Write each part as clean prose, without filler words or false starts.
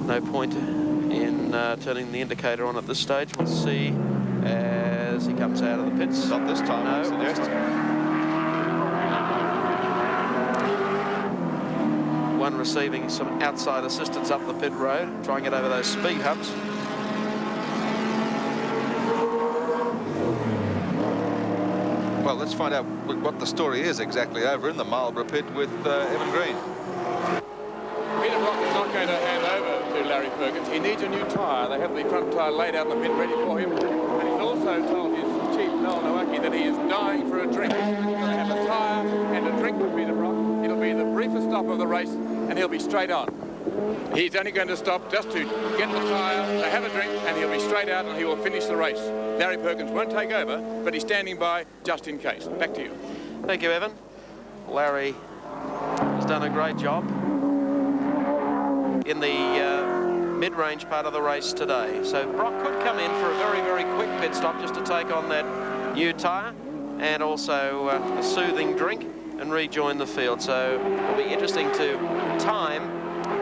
No point in turning the indicator on at this stage. We'll see as he comes out of the pits. Not this time, I suggest. One receiving some outside assistance up the pit road, trying to get over those speed humps. Well, let's find out what the story is exactly over in the Marlborough pit with Evan Green. Peter Brock is not going to hand over to Larry Perkins. He needs a new tyre. They have the front tyre laid out in the pit ready for him. And he's also told his chief, Noel Nowaki, that he is dying for a drink. He's going to have a tyre and a drink for Peter Brock. It'll be the briefest stop of the race, and he'll be straight on. He's only going to stop just to get the tyre, to have a drink, and he'll be straight out, and he will finish the race. Larry Perkins won't take over, but he's standing by just in case. Back to you. Thank you, Evan. Larry has done a great job in the mid-range part of the race today. So Brock could come in for a very, very quick pit stop just to take on that new tyre and also a soothing drink and rejoin the field. So it'll be interesting to time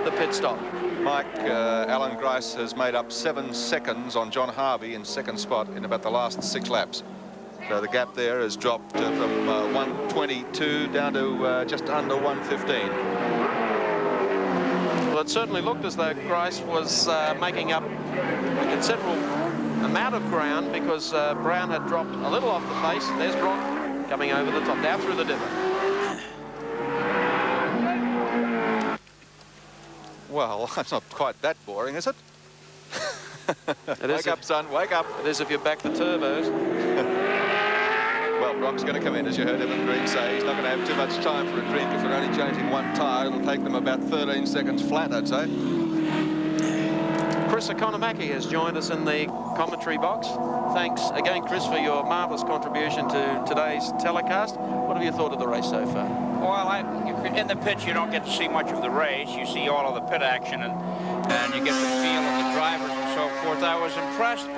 the pit stop. Mike, Alan Grice has made up 7 seconds on John Harvey in second spot in about the last 6 laps. So the gap there has dropped from 122 down to just under 115. Well, it certainly looked as though Grice was making up a considerable amount of ground because Brown had dropped a little off the pace. There's Brock coming over the top, down through the divot. Well, that's not quite that boring, is it? Wake up, son, wake up. It is if you back the turbos. Well, Brock's going to come in, as you heard Evan Green say. He's not going to have too much time for a drink. If they're only changing one tyre, it'll take them about 13 seconds flat, I'd say. Chris Economaki has joined us in the commentary box. Thanks again, Chris, for your marvellous contribution to today's telecast. What have you thought of the race so far? Well, in the pits, you don't get to see much of the race. You see all of the pit action, and you get the feel of the drivers and so forth. I was impressed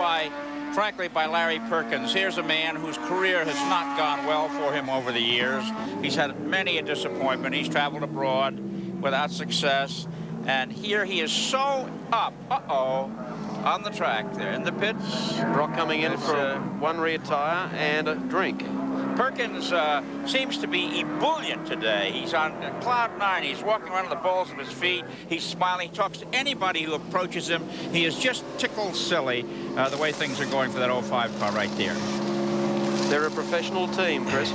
frankly, by Larry Perkins. Here's a man whose career has not gone well for him over the years. He's had many a disappointment. He's traveled abroad without success. And here he is so up, on the track there in the pits. Brock coming in for one rear tyre and a drink. Perkins seems to be ebullient today. He's on cloud 9. He's walking around on the balls of his feet. He's smiling. He talks to anybody who approaches him. He is just tickled silly the way things are going for that 05 car right there. They're a professional team, Chris.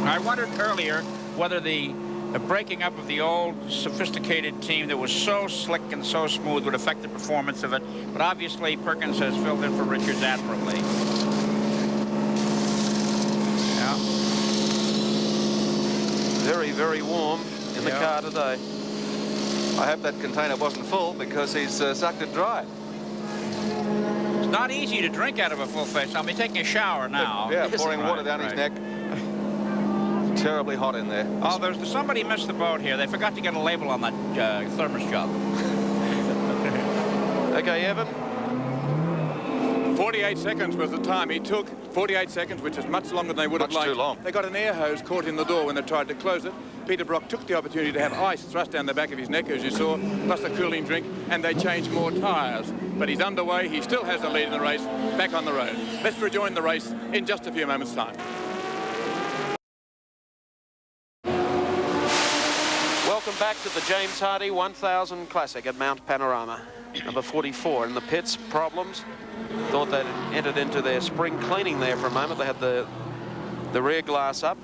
I wondered earlier whether the breaking up of the old sophisticated team that was so slick and so smooth would affect the performance of it. But obviously Perkins has filled in for Richards admirably. Very, very warm in the car today. I hope that container wasn't full because he's sucked it dry. It's not easy to drink out of a full face. I'll be taking a shower now. Yeah, pouring water down his neck. Terribly hot in there. Oh, somebody missed the boat here. They forgot to get a label on that thermos jug. Okay, Evan. 48 seconds was the time he took. 48 seconds, which is much longer than they would have liked. Much too long. They got an air hose caught in the door when they tried to close it. Peter Brock took the opportunity to have ice thrust down the back of his neck, as you saw, plus a cooling drink, and they changed more tyres. But he's underway. He still has the lead in the race, back on the road. Let's rejoin the race in just a few moments' time. Welcome back to the James Hardie 1000 Classic at Mount Panorama. Number 44 in the pits. Problems. Thought they'd entered into their spring cleaning there for a moment. They had the rear glass up.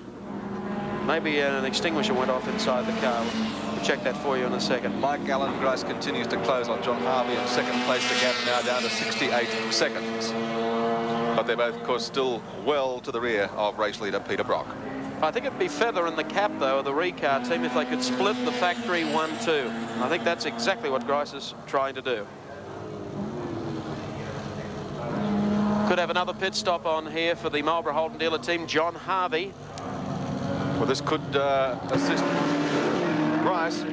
Maybe an extinguisher went off inside the car. We'll check that for you in a second. Mike Alan Grice continues to close on John Harvey in second place. The gap now down to 68 seconds. But they're both, of course, still well to the rear of race leader Peter Brock. I think it'd be feather in the cap, though, of the Recar team if they could split the factory 1-2. I think that's exactly what Grice is trying to do. Could have another pit stop on here for the Marlborough Holden dealer team, John Harvey. Well, this could assist Grice.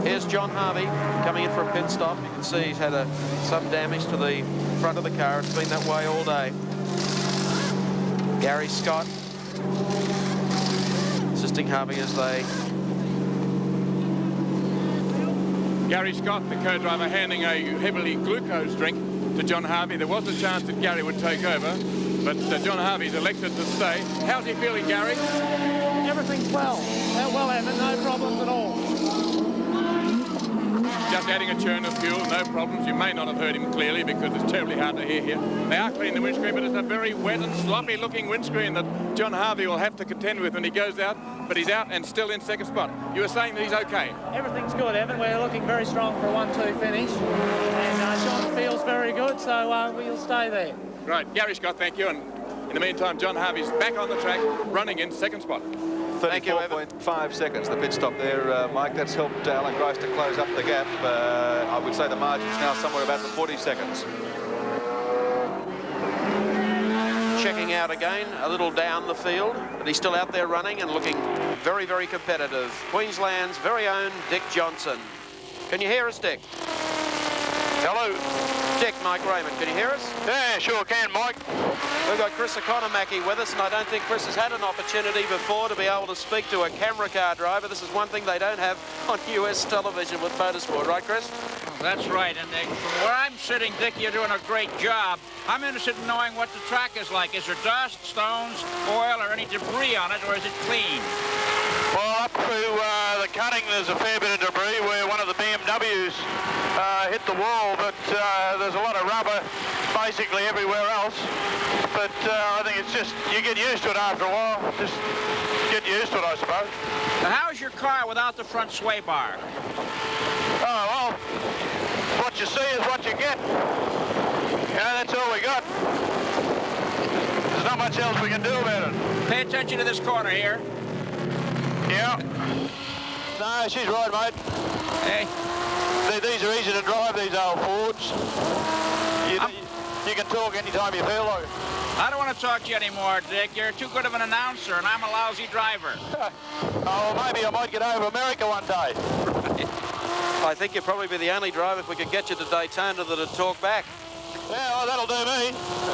Here's John Harvey coming in for a pit stop. You can see he's had some damage to the front of the car. It's been that way all day. Gary Scott assisting Harvey as they... Gary Scott, the co-driver, handing a heavily glucose drink to John Harvey. There was a chance that Gary would take over, but John Harvey's elected to stay. How's he feeling, Gary? Everything's well. Well, Evan, no problems at all. Just adding a churn of fuel, no problems. You may not have heard him clearly because it's terribly hard to hear here. They are cleaning the windscreen, but it's a very wet and sloppy looking windscreen that John Harvey will have to contend with when he goes out, but he's out and still in second spot. You were saying that he's okay? Everything's good, Evan. We're looking very strong for a 1-2 finish. And John feels very good, so we'll stay there. Right, Gary Scott, thank you. And in the meantime, John Harvey's back on the track, running in second spot. 34.5 seconds, the pit stop there, Mike. That's helped Alan Grice to close up the gap. I would say the margin's now somewhere about the 40 seconds. Checking out again, a little down the field, but he's still out there running and looking very, very competitive. Queensland's very own Dick Johnson. Can you hear us, Dick? Hello. Dick, Mike Raymond, can you hear us? Yeah, sure can, Mike. We've got Chris Economaki with us, and I don't think Chris has had an opportunity before to be able to speak to a camera car driver. This is one thing they don't have on US television with motorsport, right, Chris? That's right, and from where I'm sitting, Dick, you're doing a great job. I'm interested in knowing what the track is like. Is there dust, stones, oil, or any debris on it, or is it clean? Well, up through the cutting, there's a fair bit of debris where one of the BMWs hit the wall, but there's a lot of rubber basically everywhere else. But I think it's just, you get used to it after a while. Just get used to it, I suppose. Now, how's your car without the front sway bar? Oh, well, what you see is what you get. Yeah, that's all we got. There's not much else we can do about it. Pay attention to this corner here. Yeah. No, she's right, mate. Hey. These are easy to drive, these old Fords. You can talk anytime you feel like it. I don't want to talk to you anymore, Dick. You're too good of an announcer, and I'm a lousy driver. Oh, well, maybe I might get over America one day. I think you'd probably be the only driver if we could get you to Daytona that'd talk back. Yeah, well, that'll do me.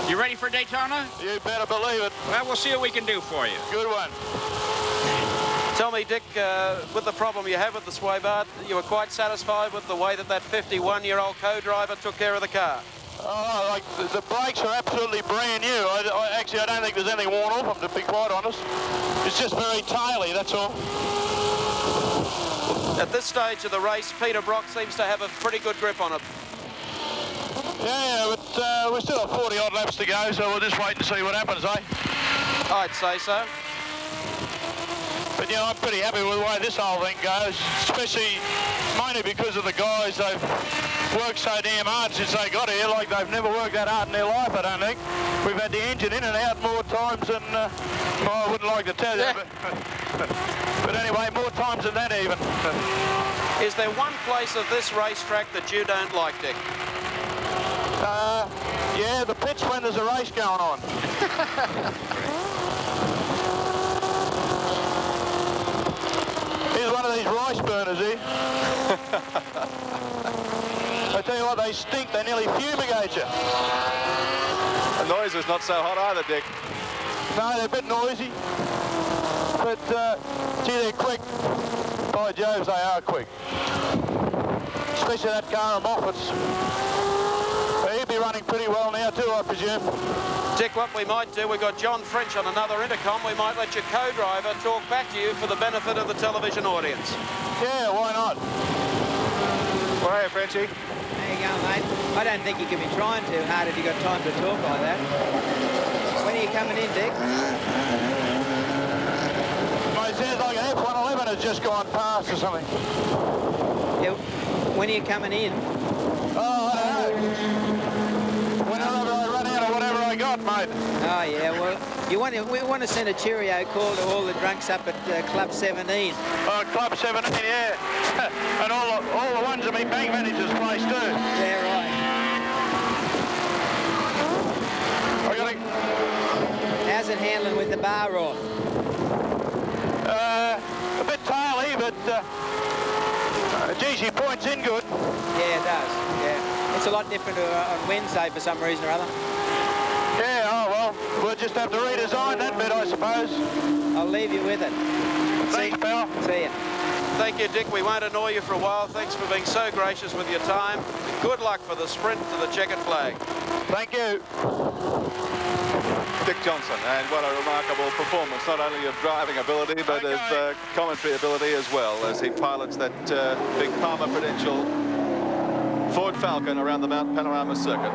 You ready for Daytona? You better believe it. Well, we'll see what we can do for you. Good one. Tell me, Dick, with the problem you have with the sway bar, you were quite satisfied with the way that 51-year-old co-driver took care of the car? Oh, like the brakes are absolutely brand new. Actually, I don't think there's anything worn off them, to be quite honest. It's just very taily, that's all. At this stage of the race, Peter Brock seems to have a pretty good grip on it. Yeah, but we're still 40-odd laps to go, so we'll just wait and see what happens, eh? I'd say so. But, you know, I'm pretty happy with the way this whole thing goes, especially mainly because of the guys. They've worked so damn hard since they got here, like they've never worked that hard in their life, I don't think. We've had the engine in and out more times than, well, I wouldn't like to tell you, but anyway, more times than that even. Is there one place of this racetrack that you don't like, Dick? Yeah, the pitch when there's a race going on. Here's one of these rice burners here. I tell you what, they stink. They nearly fumigate you. The noise is not so hot either, Dick. No, they're a bit noisy. But, gee, they're quick. By Jove, they are quick. Especially that car of Moffett's. He'll be running pretty well now too, I presume. Dick, what we might do, we've got John French on another intercom. We might let your co-driver talk back to you for the benefit of the television audience. Yeah, why not? Well, hey, Frenchie. There you go, mate. I don't think you can be trying too hard if you've got time to talk like that. When are you coming in, Dick? Well, it sounds like an F-111 has just gone past or something. Yeah, when are you coming in? Oh, I don't know. Whenever I run out of whatever I got, mate. Oh, yeah, well, we want to send a cheerio call to all the drunks up at Club 17. Oh, Club 17, yeah. And all the ones at me bank manager's place, too. Yeah, right. How's it handling with the bar off? A bit taily, but gee, she points in good. Yeah, it does, yeah. It's a lot different on Wednesday for some reason or other. Yeah, oh, well, We'll just have to redesign that bit, I suppose. I'll leave you with it. Thanks, pal. See ya. Thank you, Dick. We won't annoy you for a while. Thanks for being so gracious with your time. Good luck for the sprint to the checkered flag. Thank you. Dick Jansen, and what a remarkable performance, not only of driving ability, but of commentary ability as well, as he pilots that big Palmer Prudential Ford Falcon around the Mount Panorama circuit.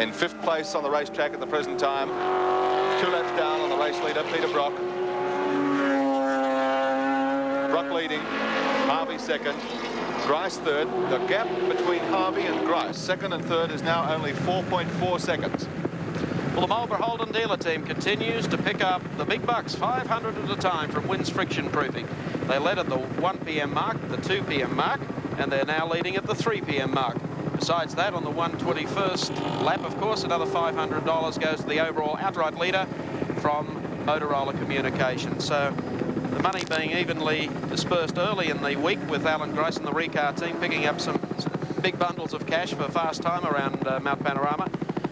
In 5th place on the racetrack at the present time, 2 laps down on the race leader, Peter Brock. Brock leading, Harvey 2nd, Grice 3rd. The gap between Harvey and Grice, 2nd and 3rd, is now only 4.4 seconds. Well, the Marlborough Holden dealer team continues to pick up the big bucks, 500 at a time from Wynn's Friction Proofing. They led at the 1 p.m. mark, the 2 p.m. mark, and they're now leading at the 3 p.m. mark. Besides that, on the 121st lap, of course, another $500 goes to the overall outright leader from Motorola Communications. So the money being evenly dispersed early in the week with Alan Grice and the Recar team picking up some big bundles of cash for fast time around Mount Panorama,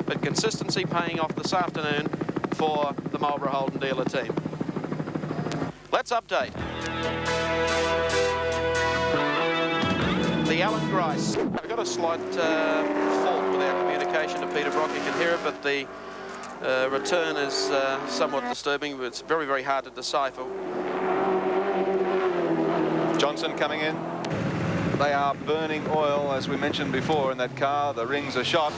but consistency paying off this afternoon for the Marlborough Holden dealer team. Let's update. The Alan Grice. I've got a slight fault with our communication to Peter Brock. You can hear it, but the return is somewhat disturbing, but it's very, very hard to decipher. Johnson coming in. They are burning oil, as we mentioned before, in that car. The rings are shot.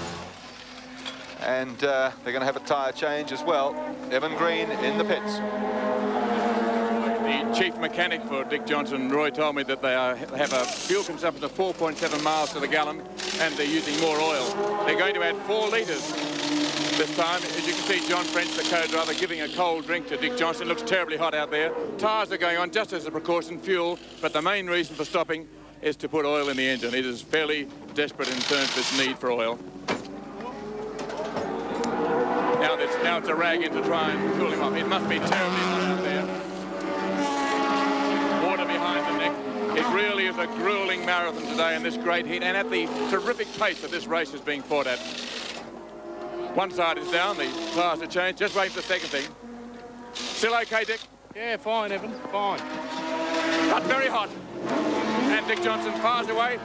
And they're going to have a tyre change as well. Evan Green in the pits. The chief mechanic for Dick Johnson, Roy, told me that they have a fuel consumption of 4.7 miles to the gallon, and they're using more oil. They're going to add 4 litres this time. As you can see, John French, the co-driver, giving a cold drink to Dick Johnson. It looks terribly hot out there. Tyres are going on just as a precaution, fuel, but the main reason for stopping is to put oil in the engine. It is fairly desperate in terms of its need for oil. Now it's a rag in to try and cool him up. It must be terribly hot out there. Water behind the neck. It really is a grueling marathon today in this great heat, and at the terrific pace that this race is being fought at. One side is down, the tyres are changed. Just wait for the second thing. Still okay, Dick? Yeah, fine, Evan, fine. But very hot. And Dick Johnson fires away.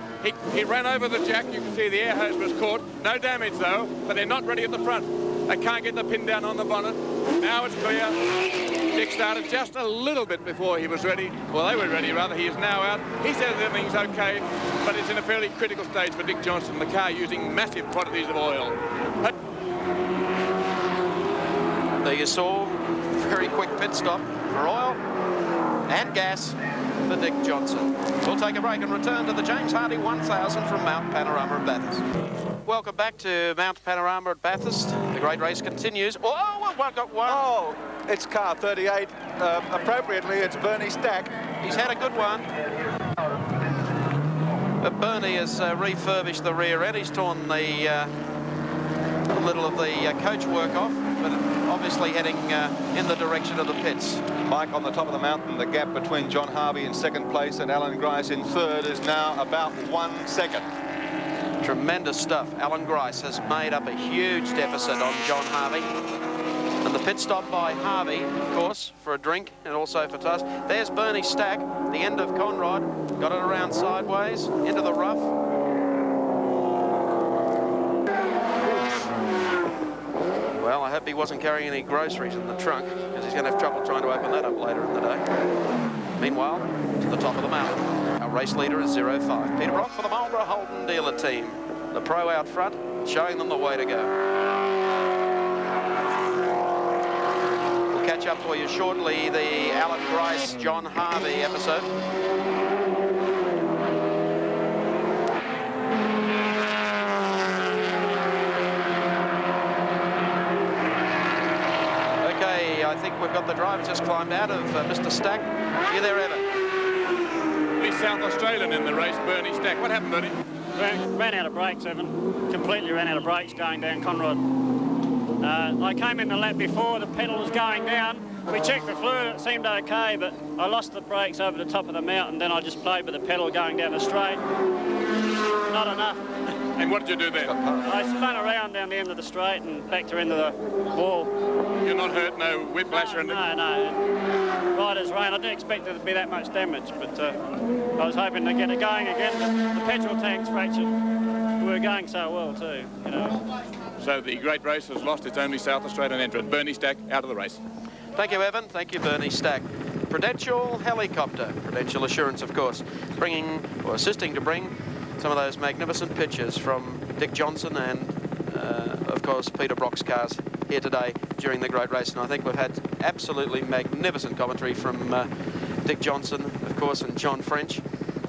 He ran over the jack. You can see the air hose was caught. No damage, though, but they're not ready at the front. They can't get the pin down on the bonnet. Now it's clear. Dick started just a little bit before he was ready. Well, they were ready, rather. He is now out. He says everything's okay, but it's in a fairly critical stage for Dick Johnson. The car using massive quantities of oil. But There you saw very quick pit stop for oil and gas for Dick Johnson. We'll take a break and return to the James Hardy 1000 from Mount Panorama at Bathurst. Welcome back to Mount Panorama at Bathurst. The great race continues. Oh, one got one. Oh, it's car 38. Appropriately, it's Bernie Stack. He's had a good one. But Bernie has refurbished the rear end. He's torn the a little of the coach work off, but obviously heading in the direction of the pits. Mike on the top of the mountain. The gap between John Harvey in 2nd place and Alan Grice in 3rd is now about 1 second. Tremendous stuff. Alan Grice has made up a huge deficit on John Harvey. And the pit stop by Harvey, of course, for a drink and also for toast. There's Bernie Stack, the end of Conrod. Got it around sideways, into the rough. Well, I hope he wasn't carrying any groceries in the trunk, because he's going to have trouble trying to open that up later in the day. Meanwhile, to the top of the mountain. Our race leader is 05. Peter Brock for the Marlborough Holden dealer team. The pro out front, showing them the way to go. We'll catch up for you shortly, the Alan Grice, John Harvey episode. Okay, I think we've got the driver just climbed out of Mr. Stack. You there, Evan? South Australian in the race, Bernie Stack. What happened, Bernie? Ran out of brakes, Evan. Completely ran out of brakes going down Conrod. I came in the lap before, the pedal was going down. We checked the fluid, it seemed okay, but I lost the brakes over the top of the mountain. Then I just played with the pedal going down the straight. Not enough. And what did you do then? I spun around down down the end of the straight and backed her into the wall. You're not hurt, no whiplash or anything? No. Right as rain. I didn't expect there to be that much damage, but I was hoping to get it going again. The petrol tank's fractured. We were going so well too, you know. So the great race has lost its only South Australian entrant. Bernie Stack out of the race. Thank you, Evan. Thank you, Bernie Stack. Prudential Helicopter, Prudential Assurance, of course, bringing or assisting to bring some of those magnificent pictures from Dick Johnson and, of course, Peter Brock's cars here today during the great race. And I think we've had absolutely magnificent commentary from Dick Johnson, of course, and John French.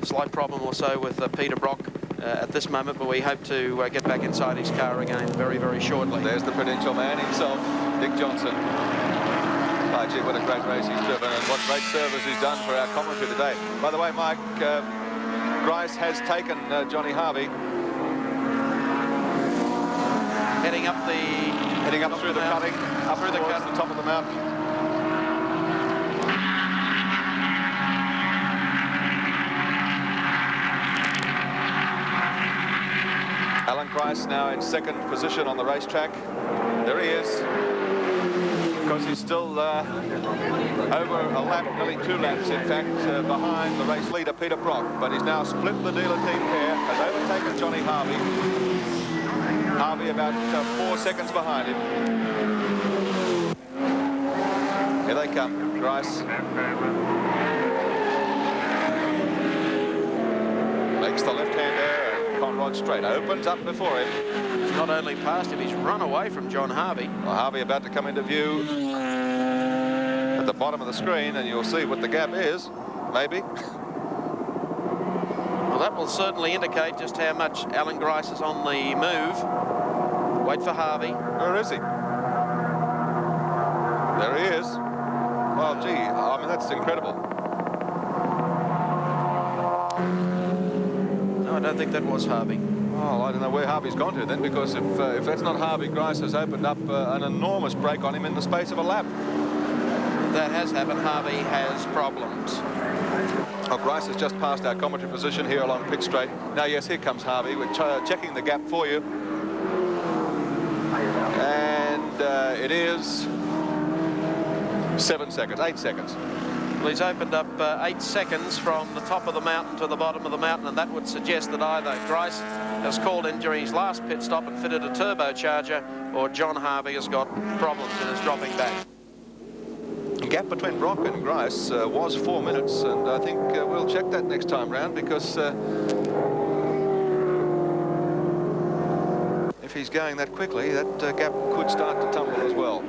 Slight problem also with Peter Brock at this moment, but we hope to get back inside his car again very, very shortly. There's the Prudential man himself, Dick Johnson. Oh, gee, what a great race he's driven and what great service he's done for our commentary today. By the way, Mike, Grice has taken Johnny Harvey. Heading up through the cutting, up through the top of the mountain. Alan Grice now in second position on the racetrack. There he is. Of course, he's still over a lap, nearly 2 laps, in fact, behind the race leader, Peter Brock. But he's now split the dealer team pair, has overtaken Johnny Harvey. Harvey about 4 seconds behind him. Here they come, Grice. Makes the left-hander. Conrod straight, opens up before him. He's not only passed him, he's run away from John Harvey. Well, Harvey about to come into view at the bottom of the screen, and you'll see what the gap is, maybe. Well, that will certainly indicate just how much Alan Grice is on the move. Wait for Harvey. Where is he? There he is. Well, gee, I mean, that's incredible. I don't think that was Harvey. Oh, I don't know where Harvey's gone to then, because if that's not Harvey, Grice has opened up an enormous break on him in the space of a lap. That has happened. Harvey has problems. Oh, Grice has just passed our commentary position here along pit straight. Now, yes, here comes Harvey. We're checking the gap for you. And it is 7 seconds, 8 seconds. Well, he's opened up 8 seconds from the top of the mountain to the bottom of the mountain, and that would suggest that either Grice has called in during his last pit stop and fitted a turbocharger, or John Harvey has got problems and is dropping back. The gap between Brock and Grice was 4 minutes, and I think we'll check that next time round, because if he's going that quickly, that gap could start to tumble as well.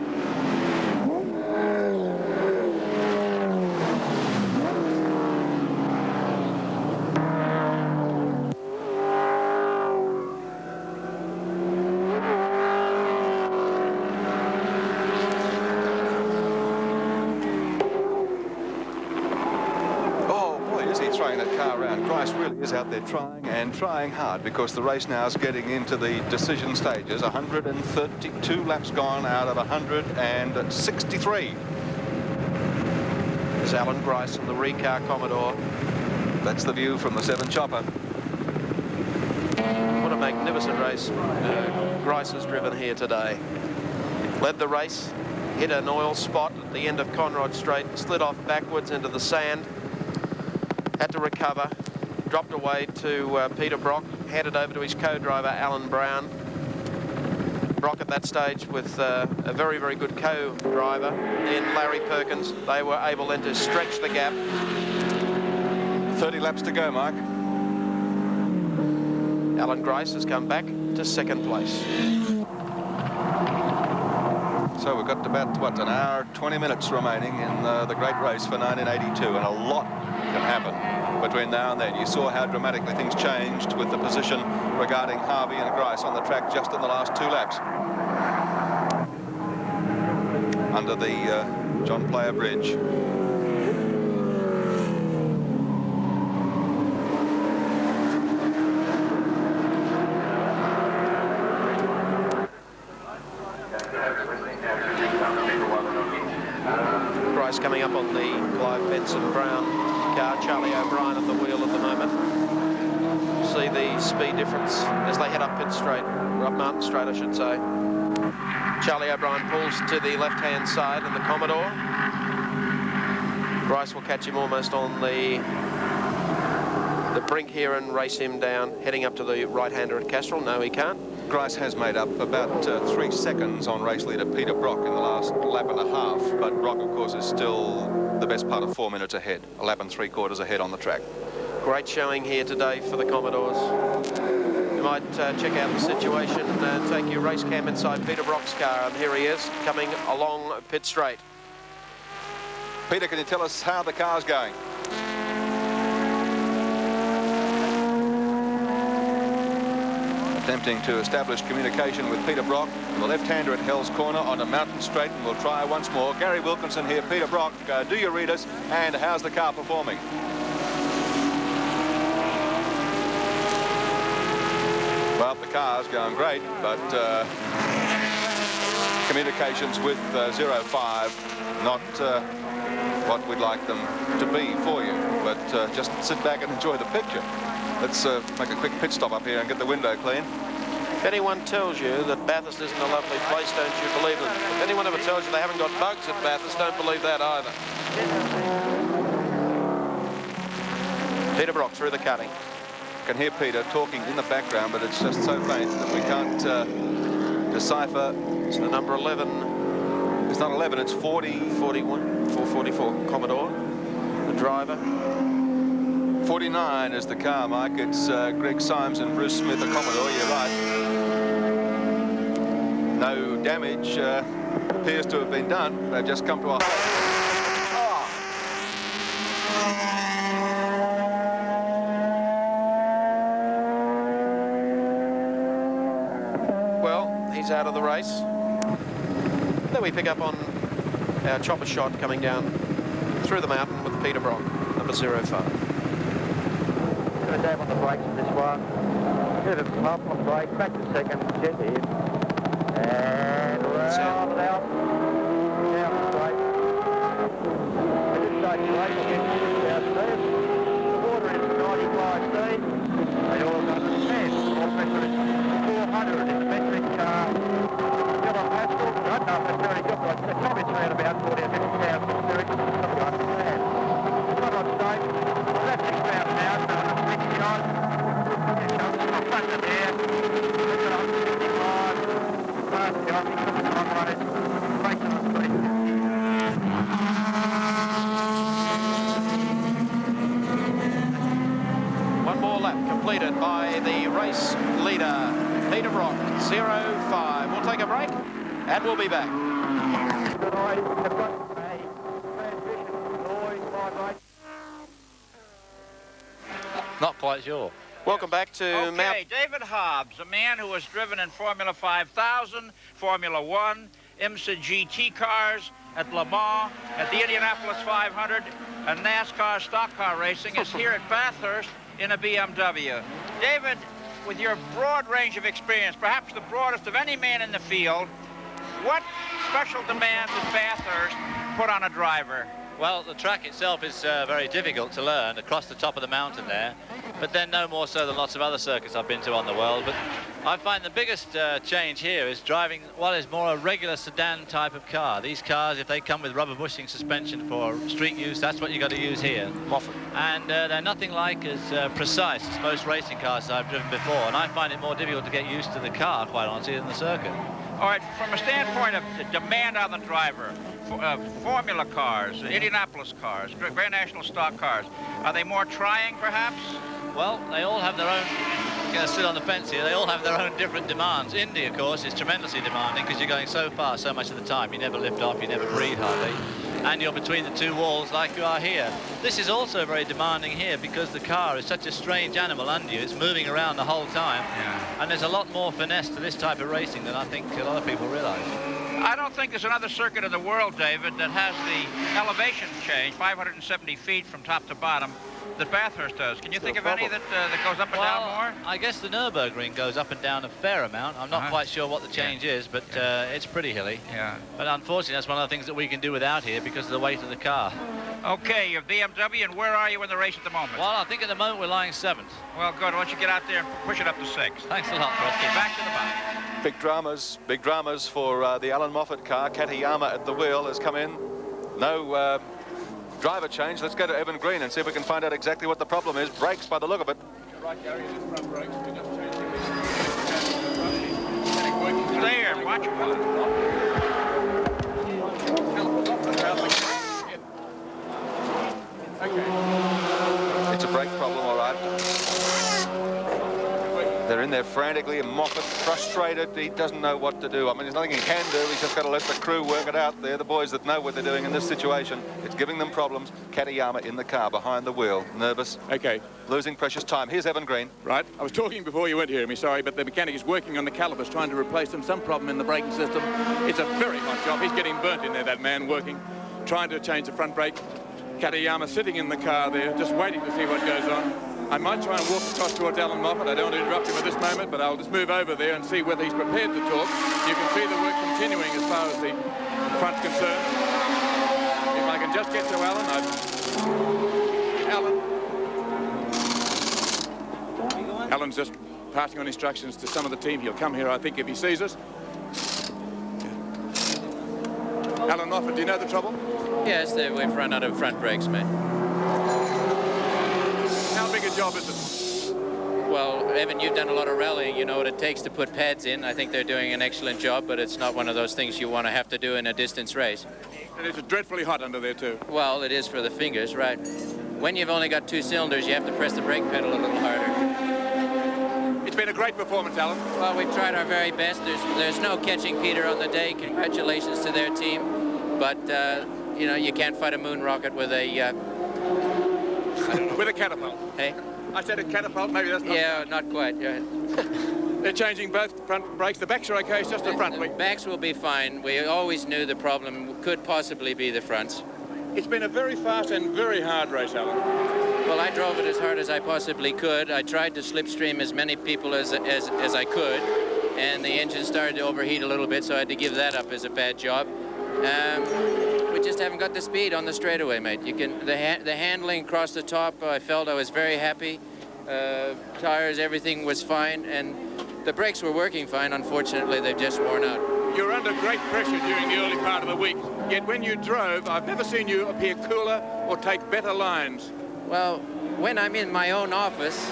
Is out there trying hard, because the race now is getting into the decision stages. 132 laps gone out of 163. There's Alan Grice and the Recar Commodore. That's the view from the 7 chopper. What a magnificent race Grice has driven here today. Led the race, hit an oil spot at the end of Conrod Straight, slid off backwards into the sand, had to recover. Dropped away to Peter Brock, handed over to his co-driver, Alan Brown. Brock at that stage with a very, very good co-driver in Larry Perkins. They were able then to stretch the gap. 30 laps to go, Mark. Alan Grice has come back to second place. So we've got about, what, an hour, 20 minutes remaining in the great race for 1982, and a lot can happen between now and then. You saw how dramatically things changed with the position regarding Harvey and Grice on the track just in the last 2 laps. Under the John Player Bridge. Grice coming up on the Clive Benson Brown car. Charlie O'Brien at the wheel at the moment. See the speed difference as they head up pit straight. up Mountain Straight, I should say. Charlie O'Brien pulls to the left-hand side in the Commodore. Grice will catch him almost on the brink here and race him down, heading up to the right-hander at Castrol. No, he can't. Grice has made up about 3 seconds on race leader Peter Brock in the last lap and a half, but Brock, of course, is still the best part of 4 minutes ahead, a lap and 3/4 ahead on the track. Great showing here today for the Commodores. You might check out the situation and take your race cam inside Peter Brock's car, and here he is coming along pit straight. Peter, can you tell us how the car's going? Attempting to establish communication with Peter Brock, the left-hander at Hell's Corner on a Mountain Straight, and we'll try once more. Gary Wilkinson here, Peter Brock, do you read us, and how's the car performing? Well, the car's going great, but communications with 05 not what we'd like them to be for you, but just sit back and enjoy the picture. Let's make a quick pit stop up here and get the window clean. If anyone tells you that Bathurst isn't a lovely place, don't you believe them. If anyone ever tells you they haven't got bugs at Bathurst, don't believe that either. Peter Brock through the cutting. You can hear Peter talking in the background, but it's just so faint that we can't decipher. It's the number 11. It's not 11, it's 40. 41, 444 Commodore, the driver. 49 is the car, Mike. It's Greg Symes and Bruce Smith, the Commodore. You're right. No damage appears to have been done. They've just come to a halt. Well, he's out of the race. Then we pick up on our chopper shot coming down through the mountain with Peter Brock, number 05. Going to dab on the brakes on this one. Bit of a pump on brake, back to second, gently in. And round it out. Down straight. At this stage of race, again, downstairs. The water is 95 speed. They all got the 10. All pressure is 400. It's metric still on Pascal. I don't know if that's very good, but the top is around about 40 or 50,000. Something like that. It's not on straight. Left eastbound now. One more lap completed by the race leader, Peter Brock, 05. We'll take a break and we'll be back. Not quite sure. Welcome back to Okay, David Hobbs, a man who has driven in Formula 5000, Formula 1, IMSA GT cars, at Le Mans, at the Indianapolis 500, and NASCAR stock car racing, is here at Bathurst in a BMW. David, with your broad range of experience, perhaps the broadest of any man in the field, what special demands does Bathurst put on a driver? Well, the track itself is very difficult to learn across the top of the mountain there, but then no more so than lots of other circuits I've been to on the world. But I find the biggest change here is driving what is more a regular sedan type of car. These cars, if they come with rubber bushing suspension for street use, that's what you've got to use here. Moffett. And they're nothing like as precise as most racing cars I've driven before, and I find it more difficult to get used to the car, quite honestly, than the circuit. All right, from a standpoint of the demand on the driver, Formula cars, Indianapolis cars, Grand National stock cars, are they more trying, perhaps? Well, they all have their own, I'm going to sit on the fence here, they all have their own different demands. Indy, of course, is tremendously demanding because you're going so fast so much of the time. You never lift off, you never breathe hardly, and you're between the two walls like you are here. This is also very demanding here because the car is such a strange animal under you. It's moving around the whole time, and there's a lot more finesse to this type of racing than I think a lot of people realize. I don't think there's another circuit in the world, David, that has the elevation change, 570 feet from top to bottom, that Bathurst does. Can you think of any that goes up and down more? I guess the Nürburgring goes up and down a fair amount. I'm not quite sure what the change is, but it's pretty hilly. Yeah. But unfortunately, that's one of the things that we can do without here because of the weight of the car. Okay, you're BMW, and where are you in the race at the moment? Well, I think at the moment we're lying 7th. Well, good. Why don't you get out there and push it up to 6th. Thanks a lot, Rusty. Back to the box. Big dramas for the Alan Moffett car. Katayama at the wheel has come in. No driver change. Let's go to Evan Green and see if we can find out exactly what the problem is. Brakes by the look of it. Right, Gary, his front brakes. We just changed them. There, watch Okay. It's a brake problem, all right. They're in there frantically, and Moffett frustrated. He doesn't know what to do. I mean, there's nothing he can do. He's just got to let the crew work it out. They're the boys that know what they're doing in this situation. It's giving them problems. Katayama in the car behind the wheel, nervous. Okay. Losing precious time. Here's Evan Green. Right. I was talking before you weren't hearing me, sorry, but the mechanic is working on the calipers, trying to replace them. Some problem in the braking system. It's a very hot job. He's getting burnt in there, that man, working, trying to change the front brake. Katayama sitting in the car there, just waiting to see what goes on. I might try and walk across towards Alan Moffett. I don't want to interrupt him at this moment, but I'll just move over there and see whether he's prepared to talk. You can see the work continuing as far as the front's concerned. If I can just get to Alan, Alan's just passing on instructions to some of the team. He'll come here, I think, if he sees us. Alan Moffett, do you know the trouble? Yes, we've run out of front brakes, mate. How big a job is it? Well, Evan, you've done a lot of rallying. You know what it takes to put pads in. I think they're doing an excellent job, but it's not one of those things you want to have to do in a distance race. And it's dreadfully hot under there, too. Well, it is for the fingers, right. When you've only got 2 cylinders, you have to press the brake pedal a little harder. It's been a great performance, Alan. Well, we've tried our very best. There's no catching Peter on the day. Congratulations to their team. But, you know, you can't fight a moon rocket with a... with a catapult. Hey? I said a catapult, maybe that's not... Yeah, not quite. Yeah. They're changing both front brakes. The backs are okay, it's just the front wing. Backs will be fine. We always knew the problem could possibly be the fronts. It's been a very fast and very hard race, Alan. Well, I drove it as hard as I possibly could. I tried to slipstream as many people as I could, and the engine started to overheat a little bit, so I had to give that up as a bad job. We just haven't got the speed on the straightaway, mate. You can the handling across the top. I felt I was very happy. Tires, everything was fine, and the brakes were working fine. Unfortunately, they've just worn out. You're under great pressure during the early part of the week. Yet when you drove, I've never seen you appear cooler or take better lines. Well, when I'm in my own office,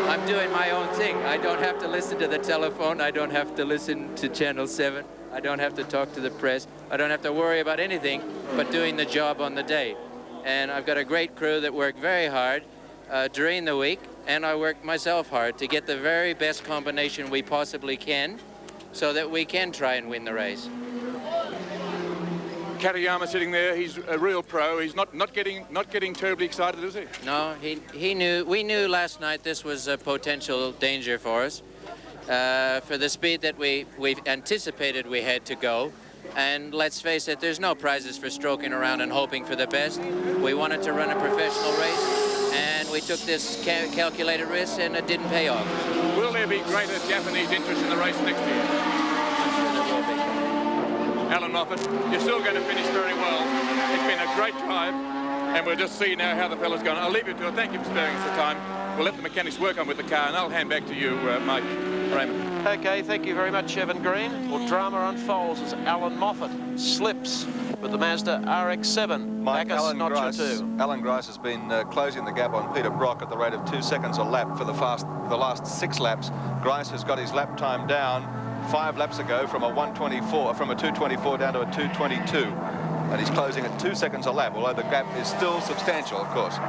I'm doing my own thing. I don't have to listen to the telephone. I don't have to listen to Channel 7. I don't have to talk to the press. I don't have to worry about anything but doing the job on the day. And I've got a great crew that work very hard during the week, and I work myself hard to get the very best combination we possibly can so that we can try and win the race. Katayama sitting there, he's a real pro. He's not getting terribly excited, is he? No, he knew. We knew last night this was a potential danger for us. For the speed that we anticipated we had to go. And let's face it, there's no prizes for stroking around and hoping for the best. We wanted to run a professional race, and we took this calculated risk, and it didn't pay off. Will there be greater Japanese interest in the race next year? I'm sure there will be. Alan Moffett, you're still going to finish very well. It's been a great drive, and we'll just see now how the fella's going. I'll leave you to it. Thank you for sparing us the time. We'll let the mechanics work on with the car, and I'll hand back to you, Mike Raymond. Okay, thank you very much, Evan Green. Well, drama unfolds as Alan Moffett slips with the Mazda RX-7. Mike, Backus, not your two. Alan Grice has been closing the gap on Peter Brock at the rate of 2 seconds a lap for the last 6 laps. Grice has got his lap time down 5 laps ago from a 224 down to a 222. And he's closing at 2 seconds a lap, although the gap is still substantial, of course.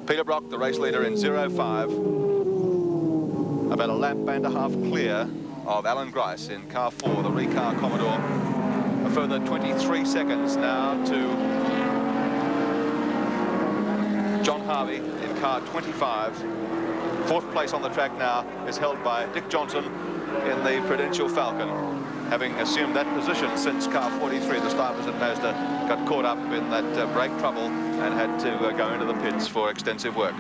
Peter Brock, the race leader in 0.5. About a lap and a half clear of Alan Grice in car 4, the Recar Commodore. A further 23 seconds now to John Harvey in car 25. 4th place on the track now is held by Dick Johnson in the Prudential Falcon, having assumed that position since car 43. The starters at Mazda got caught up in that brake trouble and had to go into the pits for extensive work.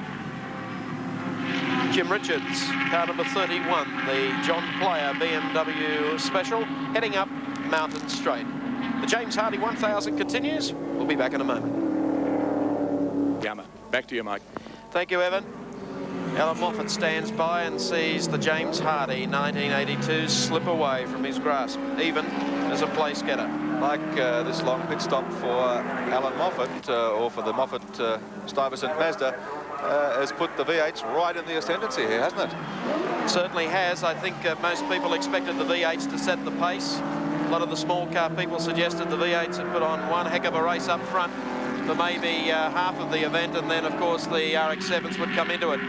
Jim Richards, car number 31, the John Player BMW Special, heading up Mountain Straight. The James Hardy 1000 continues. We'll be back in a moment. Back to you, Mike. Thank you, Evan. Alan Moffett stands by and sees the James Hardy 1982 slip away from his grasp, even as a place getter. Like this long pit stop for Alan Moffett, or for the Moffett Stuyvesant Mazda, has put the V8s right in the ascendancy here, hasn't it? It certainly has. I think most people expected the V8s to set the pace. A lot of the small car people suggested the V8s had put on one heck of a race up front for maybe half of the event, and then of course the RX-7s would come into it.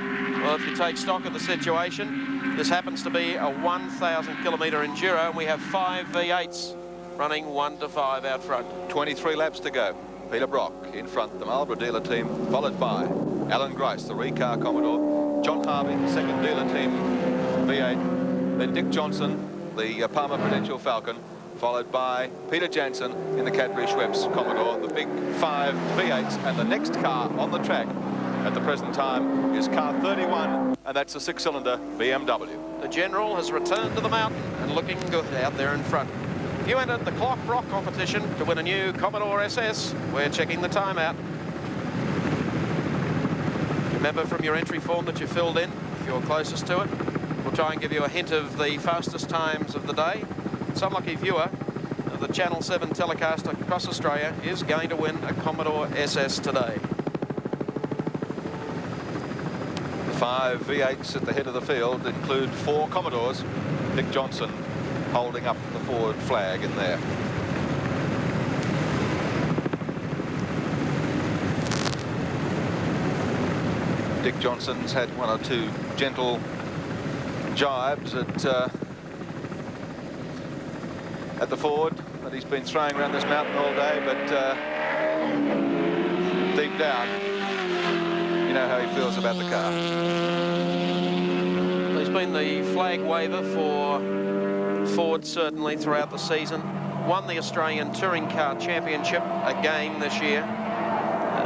Well, if you take stock of the situation, this happens to be a 1,000 kilometre enduro, and we have 5 V8s running 1 to 5 out front. 23 laps to go. Peter Brock in front, the Marlborough dealer team, followed by Alan Grice, the Recar Commodore, John Harvey, second dealer team V8, then Dick Johnson, the Palmer Prudential Falcon, followed by Peter Jansen in the Cadbury Schweppes Commodore, the big 5 V8s, and the next car on the track at the present time is car 31, and that's a 6-cylinder BMW. The General has returned to the mountain and looking good out there in front. You entered the Clock Rock competition to win a new Commodore SS. We're checking the time out. Remember from your entry form that you filled in, if you're closest to it. We'll try and give you a hint of the fastest times of the day. Some lucky viewer of the Channel 7 telecast across Australia is going to win a Commodore SS today. The 5 V8s at the head of the field include 4 Commodores. Dick Johnson holding up the forward flag in there. Dick Johnson's had 1 or 2 gentle jibes at the Ford that he's been throwing around this mountain all day, but deep down, you know how he feels about the car. He's been the flag waver for Ford certainly throughout the season. Won the Australian Touring Car Championship again this year.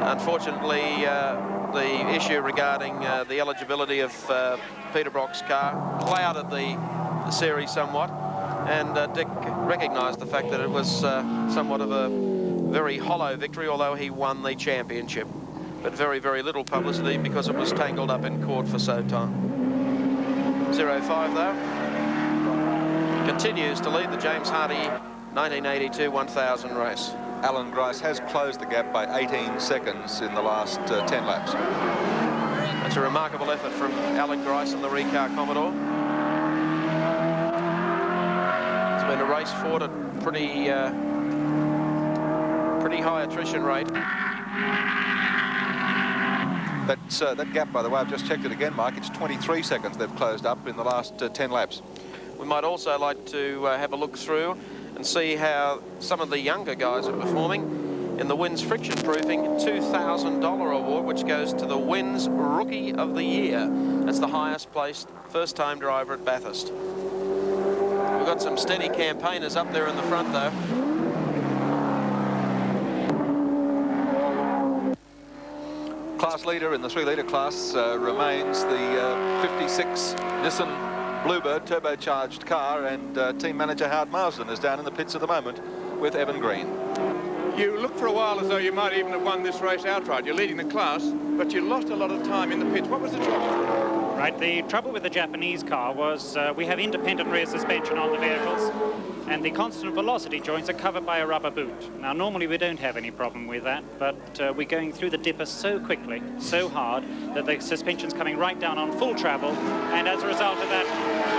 Unfortunately, the issue regarding the eligibility of Peter Brock's car clouded the series somewhat, and Dick recognised the fact that it was somewhat of a very hollow victory, although he won the championship. But very, very little publicity because it was tangled up in court for so time. 0-5 though. Continues to lead the James Hardy 1982 1000 race. Alan Grice has closed the gap by 18 seconds in the last 10 laps. That's a remarkable effort from Alan Grice and the Recar Commodore. It's been a race fought at pretty high attrition rate. That gap, by the way, I've just checked it again, Mike. It's 23 seconds they've closed up in the last 10 laps. We might also like to have a look through and see how some of the younger guys are performing in the Wins Friction Proofing $2,000 award, which goes to the Wins Rookie of the Year. That's the highest placed first-time driver at Bathurst. We've got some steady campaigners up there in the front, though. Class leader in the 3-litre class remains the 56 Nissan Bluebird turbocharged car, and team manager Howard Marsden is down in the pits at the moment with Evan Green. You look for a while as though you might even have won this race outright. You're leading the class, but you lost a lot of time in the pits. What was the trouble? Right, the trouble with the Japanese car was we have independent rear suspension on the vehicles, and the constant velocity joints are covered by a rubber boot. Now, normally we don't have any problem with that, but we're going through the dipper so quickly, so hard, that the suspension's coming right down on full travel, and as a result of that,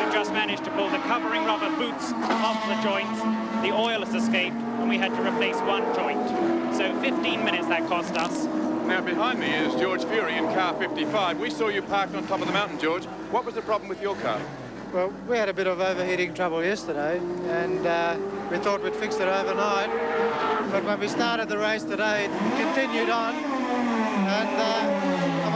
we've just managed to pull the covering rubber boots off the joints, the oil has escaped, and we had to replace one joint. So 15 minutes that cost us. Now, behind me is George Fury in car 55. We saw you parked on top of the mountain, George. What was the problem with your car? Well, we had a bit of overheating trouble yesterday, and we thought we'd fix it overnight. But when we started the race today, it continued on, and I'm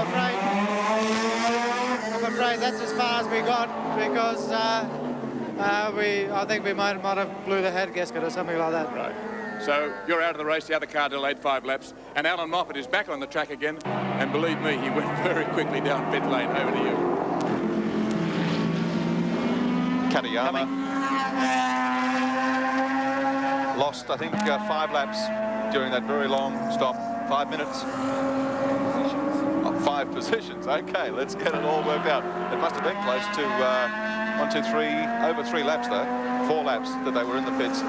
afraid that's as far as we got, because I think we might have blew the head gasket or something like that. Right. So you're out of the race, the other car delayed 5 laps, and Alan Moffett is back on the track again, and believe me, he went very quickly down pit lane. Over to you. Katayama lost, I think, 5 laps during that very long stop. 5 minutes. 5 positions. Okay, let's get it all worked out. It must have been close to 1, 2, 3, over 3 laps though. 4 laps that they were in the pits,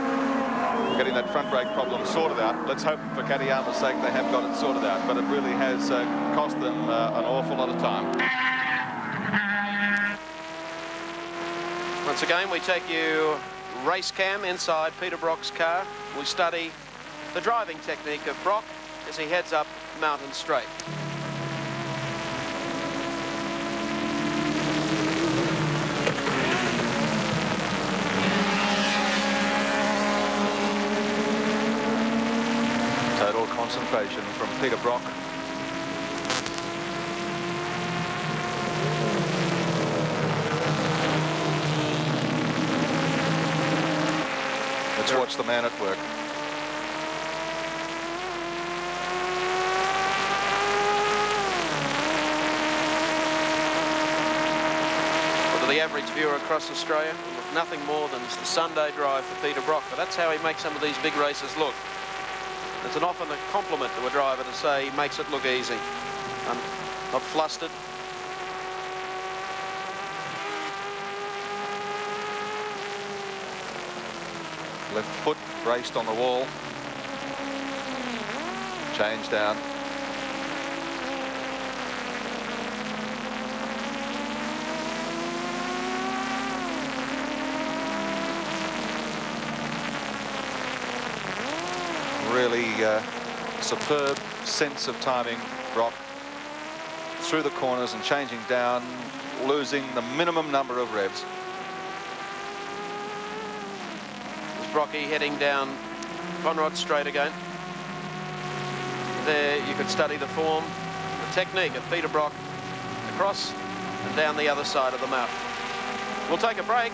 getting that front brake problem sorted out. Let's hope for Katayama's sake they have got it sorted out, but it really has cost them an awful lot of time. Once again, we take you race cam inside Peter Brock's car. We study the driving technique of Brock as he heads up Mountain Straight. Total concentration from Peter Brock. Let's watch the man at work. Well, to the average viewer across Australia, nothing more than just a Sunday drive for Peter Brock, but that's how he makes some of these big races look. It's an often a compliment to a driver to say he makes it look easy. Not flustered. Left foot braced on the wall. Change down. Really superb sense of timing, Brock. Through the corners and changing down, losing the minimum number of revs. Brocky heading down Conrod Straight again. There you could study the form, the technique of Peter Brock across and down the other side of the mountain. We'll take a break.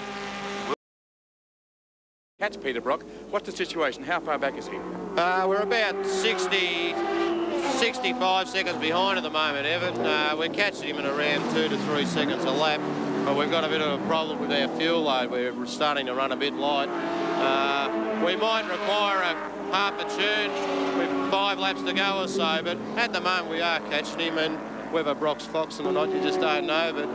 Catch Peter Brock. What's the situation? How far back is he? We're about 65 seconds behind at the moment, Evan. We're catching him in around 2 to 3 seconds a lap, but we've got a bit of a problem with our fuel load. We're starting to run a bit light. We might require a half a turn with 5 laps to go or so, but at the moment we are catching him, and whether Brock's foxing or not, you just don't know, but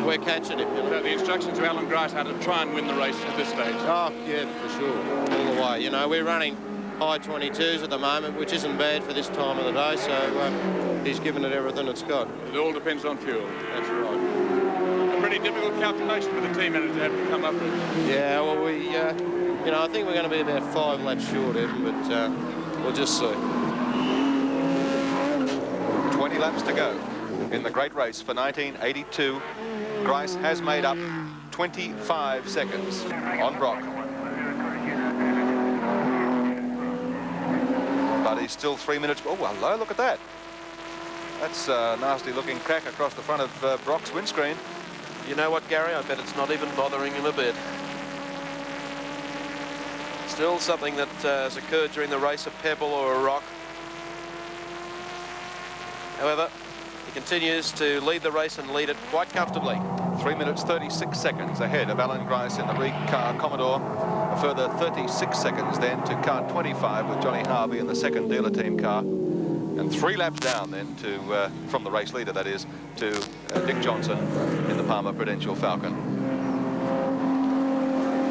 we're catching him. So the instructions to Alan Grice are to try and win the race at this stage? Oh, yeah, for sure, all the way. You know, we're running high 22s at the moment, which isn't bad for this time of the day, so he's given it everything it's got. It all depends on fuel. That's right. A pretty difficult calculation for the team manager to have to come up with. Yeah, well, we, you know, I think we're going to be about 5 laps short, Evan, but we'll just see. 20 laps to go in the great race for 1982. Grice has made up 25 seconds on Brock. But he's still 3 minutes. Oh, hello, look at that. That's a nasty looking crack across the front of Brock's windscreen. You know what, Gary? I bet it's not even bothering him a bit. Still something that has occurred during the race, a pebble or a rock. However, he continues to lead the race and lead it quite comfortably. 3 minutes 36 seconds ahead of Alan Grice in the Reed car Commodore. A further 36 seconds then to car 25 with Johnny Harvey in the second dealer team car. And 3 laps down then to, from the race leader that is, to Dick Jansen in the Palmer Prudential Falcon.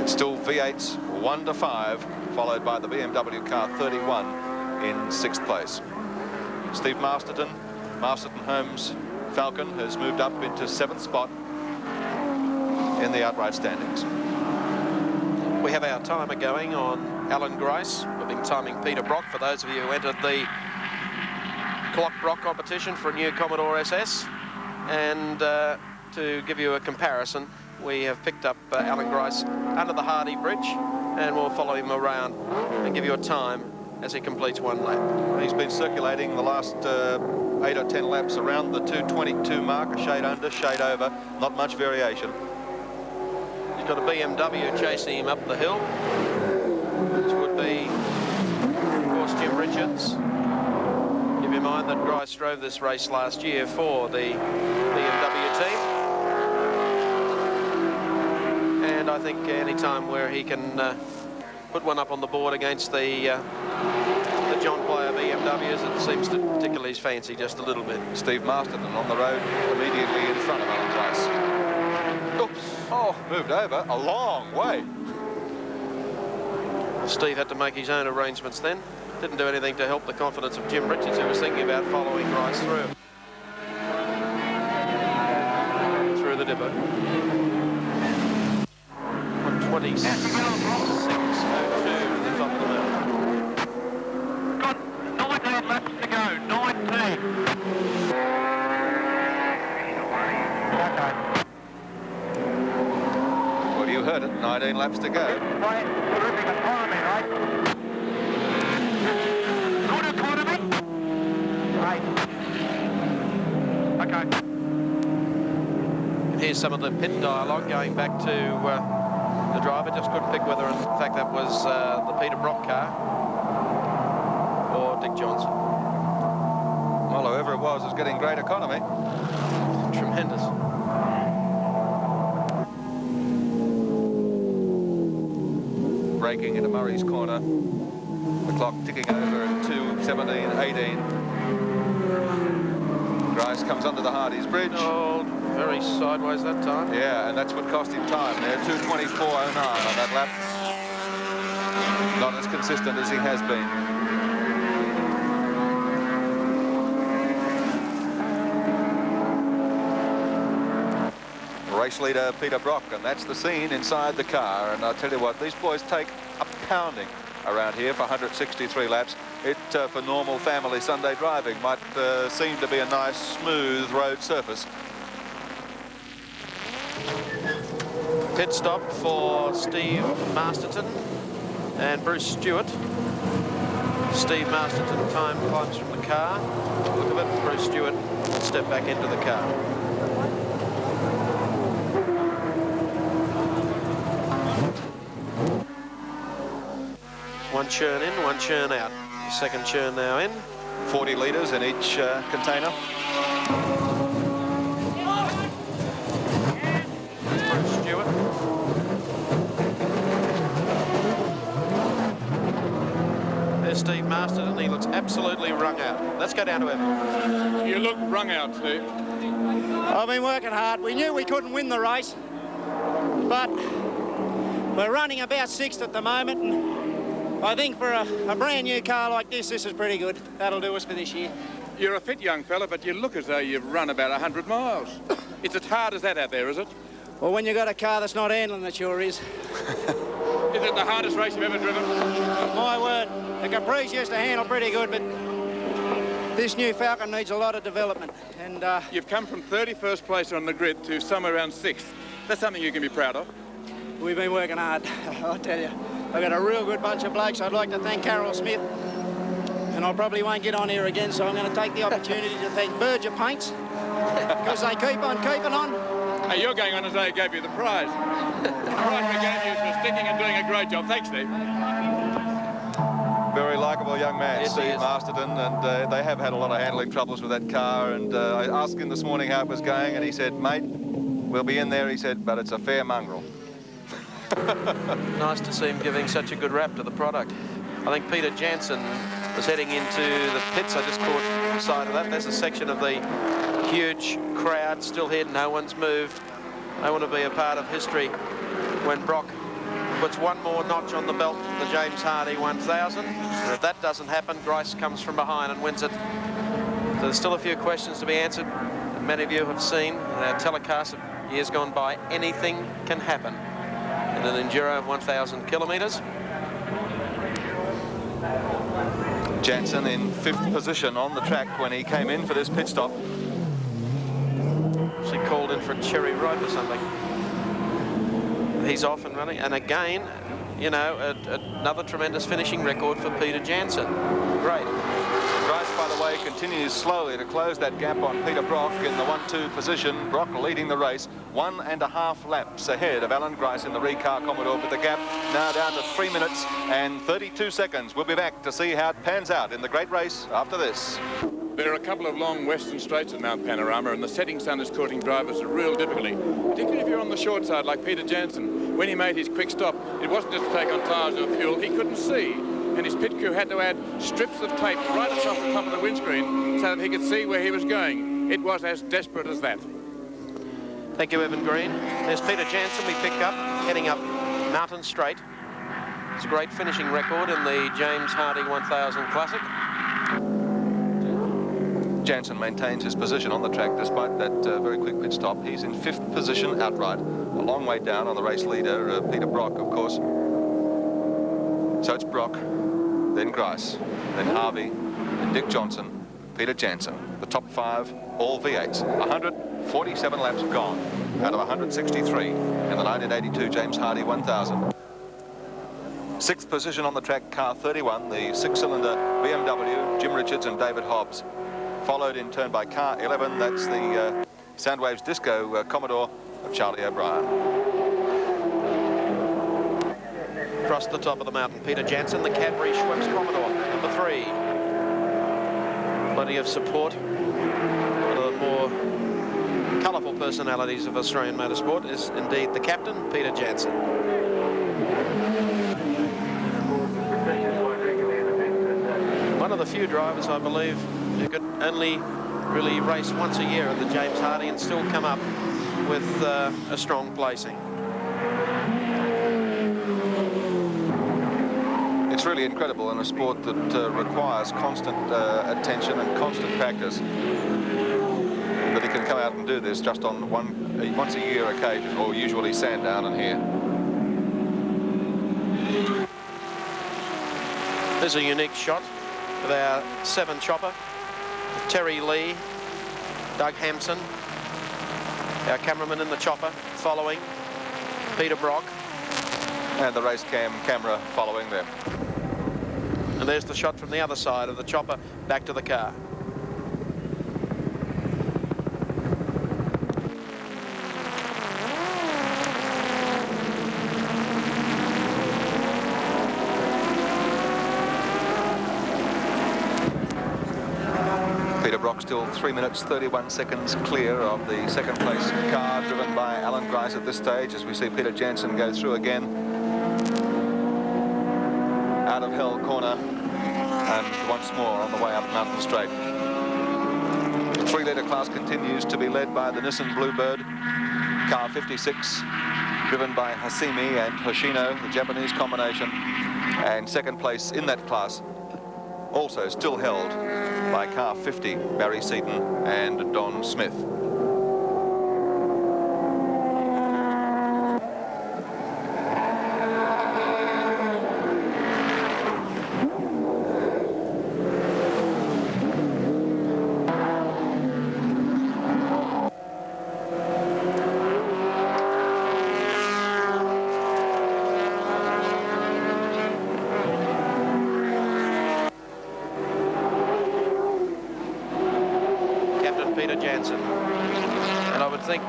It's still V8s 1 to 5, followed by the BMW car 31 in 6th place. Steve Masterton Holmes Falcon has moved up into 7th spot in the outright standings. We have our timer going on Alan Grice. We've been timing Peter Brock for those of you who entered the Clock Brock competition for a new Commodore SS. And to give you a comparison, we have picked up Alan Grice under the Hardy Bridge, and we'll follow him around and give you a time as he completes 1 lap. He's been circulating the last 8 or 10 laps around the 2:22 mark, a shade under, shade over, not much variation. He's got a BMW chasing him up the hill, which would be, of course, Jim Richards. Keep in mind that Grice drove this race last year for the BMW team. And I think any time where he can put one up on the board against the the John Player BMWs, it seems to tickle his fancy just a little bit. Steve Masterton on the road immediately in front of Alan Grice. Oops. Oh, moved over a long way. Steve had to make his own arrangements then. Didn't do anything to help the confidence of Jim Richards, who was thinking about following Grice through the dipper. 1:26.02 to the top of the mountain. Got 19 laps to go, 19. Well, you heard it, 19 laps to go. Terrific economy, right? Good economy? Right. Okay. Here's some of the pit dialogue going back to the driver. Just couldn't pick whether, in fact, that was the Peter Brock car or Dick Johnson. Well, whoever it was getting great economy. Tremendous. Braking into Murray's corner. The clock ticking over at 2:17.18. Grice comes under the Hardy's bridge. Oh, very sideways that time. Yeah, and that's what cost him time there. 2:24.09 on that lap. Not as consistent as he has been. Race leader Peter Brock, and that's the scene inside the car. And I'll tell you what, these boys take a pounding around here for 163 laps. It, for normal family Sunday driving, might seem to be a nice, smooth road surface. Pit stop for Steve Masterton and Bruce Stewart. Steve Masterton time climbs from the car. Look at it, Bruce Stewart will step back into the car. One churn in, one churn out. Second churn now in. 40 litres in each container. Bruce Stewart. There's Steve Masterton. He looks absolutely wrung out. Let's go down to Evan. You look wrung out, Steve. I've been working hard. We knew we couldn't win the race, but we're running about sixth at the moment, and I think for a brand new car like this is pretty good. That'll do us for this year. You're a fit young fella, but you look as though you've run about 100 miles. It's as hard as that out there, is it? Well, when you've got a car that's not handling, it sure is. Is it the hardest race you've ever driven? My word, the Caprice used to handle pretty good, but this new Falcon needs a lot of development. And you've come from 31st place on the grid to somewhere around 6th. That's something you can be proud of. We've been working hard, I'll tell you. I've got a real good bunch of blokes. I'd like to thank Carol Smith, and I probably won't get on here again, so I'm going to take the opportunity to thank Berger Paints, because they keep on keeping on. Hey, you're going on as they gave you the prize. The prize we gave you for sticking and doing a great job. Thanks, Steve. Very likeable young man, yes, Steve Masterton, and they have had a lot of handling troubles with that car, and I asked him this morning how it was going, and he said, mate, we'll be in there, he said, but it's a fair mongrel. Nice to see him giving such a good rap to the product. I think Peter Jansen was heading into the pits. I just caught sight of that. There's a section of the huge crowd still here. No one's moved. They want to be a part of history when Brock puts one more notch on the belt of the James Hardy 1000. And if that doesn't happen, Grice comes from behind and wins it. So there's still a few questions to be answered. Many of you have seen in our telecast of years gone by, anything can happen in an Enduro of 1,000 kilometres. Jansen in 5th position on the track when he came in for this pit stop. She called in for a cherry ripe or something. He's off and running, and again, you know, another tremendous finishing record for Peter Jansen. Great. Grice, by the way, continues slowly to close that gap on Peter Brock in the 1-2 position. Brock leading the race, 1.5 laps ahead of Alan Grice in the Recar Commodore, but the gap now down to 3 minutes and 32 seconds. We'll be back to see how it pans out in the great race after this. There are a couple of long western straights at Mount Panorama, and the setting sun is causing drivers a real difficulty, particularly if you're on the short side like Peter Jansen. When he made his quick stop, it wasn't just to take on tyres or fuel. He couldn't see and his pit crew had to add strips of tape right across the top of the windscreen so that he could see where he was going. It was as desperate as that. Thank you, Evan Green. There's Peter Jansen we picked up, heading up Mountain Straight. It's a great finishing record in the James Hardy 1000 Classic. Jansen maintains his position on the track despite that very quick pit stop. He's in 5th position outright, a long way down on the race leader, Peter Brock, of course. So it's Brock, then Grice, then Harvey, then Dick Johnson, Peter Jansen. The top 5, all V8s. 147 laps gone out of 163 in the 1982 James Hardy 1000. 6th position on the track, car 31, the 6-cylinder BMW, Jim Richards and David Hobbs. Followed in turn by car 11, that's the Soundwaves Disco Commodore of Charlie O'Brien. Across the top of the mountain, Peter Jansen, the Cadbury Schweppes Commodore, number 3. Plenty of support. One of the more colourful personalities of Australian motorsport is indeed the captain, Peter Jansen. One of the few drivers, I believe, who could only really race once a year at the James Hardy and still come up with a strong placing. It's really incredible in a sport that requires constant attention and constant practice that he can come out and do this just on once a year occasion, or usually Sandown and here. There's a unique shot of our 7 chopper. Terry Lee, Doug Hampson, our cameraman in the chopper, following Peter Brock. And the race cam camera following them. And there's the shot from the other side of the chopper back to the car. Peter Brock still 3 minutes 31 seconds clear of the 2nd place car driven by Alan Grice at this stage, as we see Peter Jansen go through again out of Hell Corner and once more on the way up Mountain Straight. The 3-litre class continues to be led by the Nissan Bluebird, car 56, driven by Hasimi and Hoshino, the Japanese combination, and 2nd place in that class also still held by car 50, Barry Seaton and Don Smith.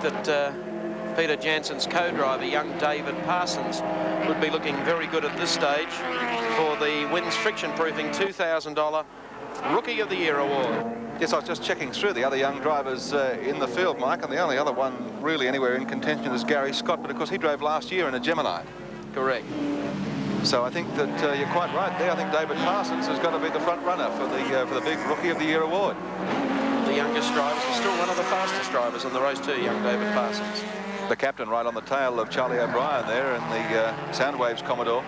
That Peter Jansen's co-driver, young David Parsons, would be looking very good at this stage for the Wins Friction Proofing $2,000 Rookie of the Year award. Yes, I was just checking through the other young drivers in the field, Mike, and the only other one really anywhere in contention is Gary Scott, but of course he drove last year in a Gemini. Correct. So I think that you're quite right there. I think David Parsons has got to be the front runner for the big Rookie of the Year award. The youngest drivers are still one of the fastest drivers in the race too, young David Parsons. The captain right on the tail of Charlie O'Brien there in the Soundwaves Commodore.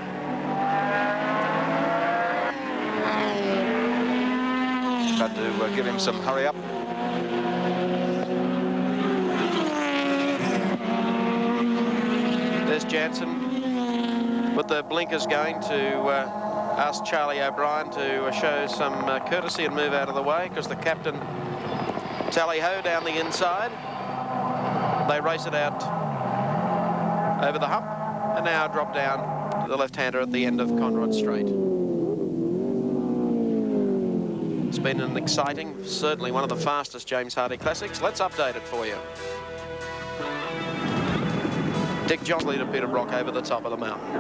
Had to give him some hurry up. There's Jansen with the blinkers going to ask Charlie O'Brien to show some courtesy and move out of the way, because the captain tally-ho down the inside. They race it out over the hump and now drop down to the left-hander at the end of Conrod Straight. It's been an exciting, certainly one of the fastest James Hardy Classics. Let's update it for you. Dick Johnson leader Peter Brock over the top of the mountain.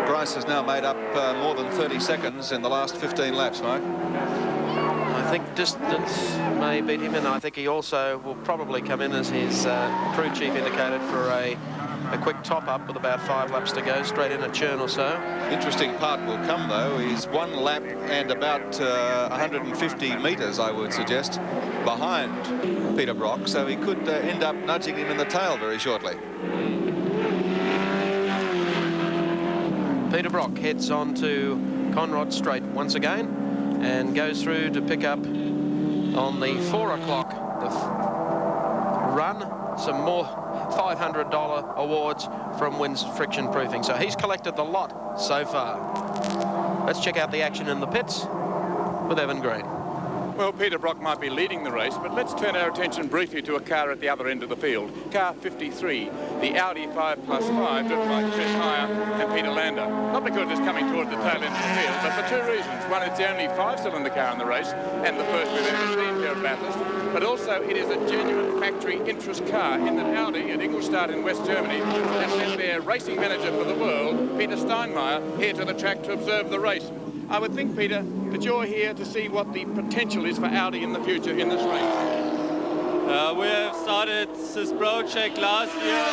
Grice has now made up more than 30 seconds in the last 15 laps, Mike. I think distance may beat him, and I think he also will probably come in, as his crew chief indicated, for a a quick top-up with about 5 laps to go, straight in a churn or so. Interesting part will come, though. He's 1 lap and about 150 metres, I would suggest, behind Peter Brock, so he could end up nudging him in the tail very shortly. Peter Brock heads on to Conrod Straight once again and goes through to pick up on the 4 o'clock run some more $500 awards from Wins Friction Proofing. So he's collected the lot so far. Let's check out the action in the pits with Evan Green. Well, Peter Brock might be leading the race, but let's turn our attention briefly to a car at the other end of the field. Car 53, the Audi 5+5, driven by Chris Meyer and Peter Lander. Not because it's coming toward the tail end of the field, but for 2 reasons. One, it's the only 5-cylinder car in the race, and the first we've ever seen here at Bathurst. But also, it is a genuine factory interest car in that Audi at Ingolstadt in West Germany has sent their racing manager for the world, Peter Steinmeier, here to the track to observe the race. I would think, Peter, that you're here to see what the potential is for Audi in the future in this race. We have started this project last year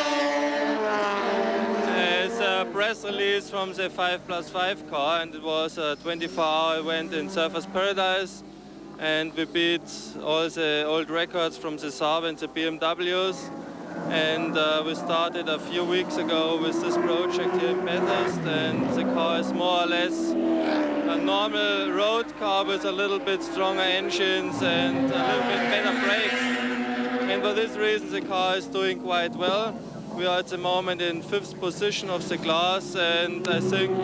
as a press release from the 5+5 car, and it was a 24-hour event in Surfers Paradise, and we beat all the old records from the Saab and the BMWs. And we started a few weeks ago with this project here in Bathurst, and the car is more or less a normal road car with a little bit stronger engines and a little bit better brakes. And for this reason the car is doing quite well. We are at the moment in 5th position of the class, and I think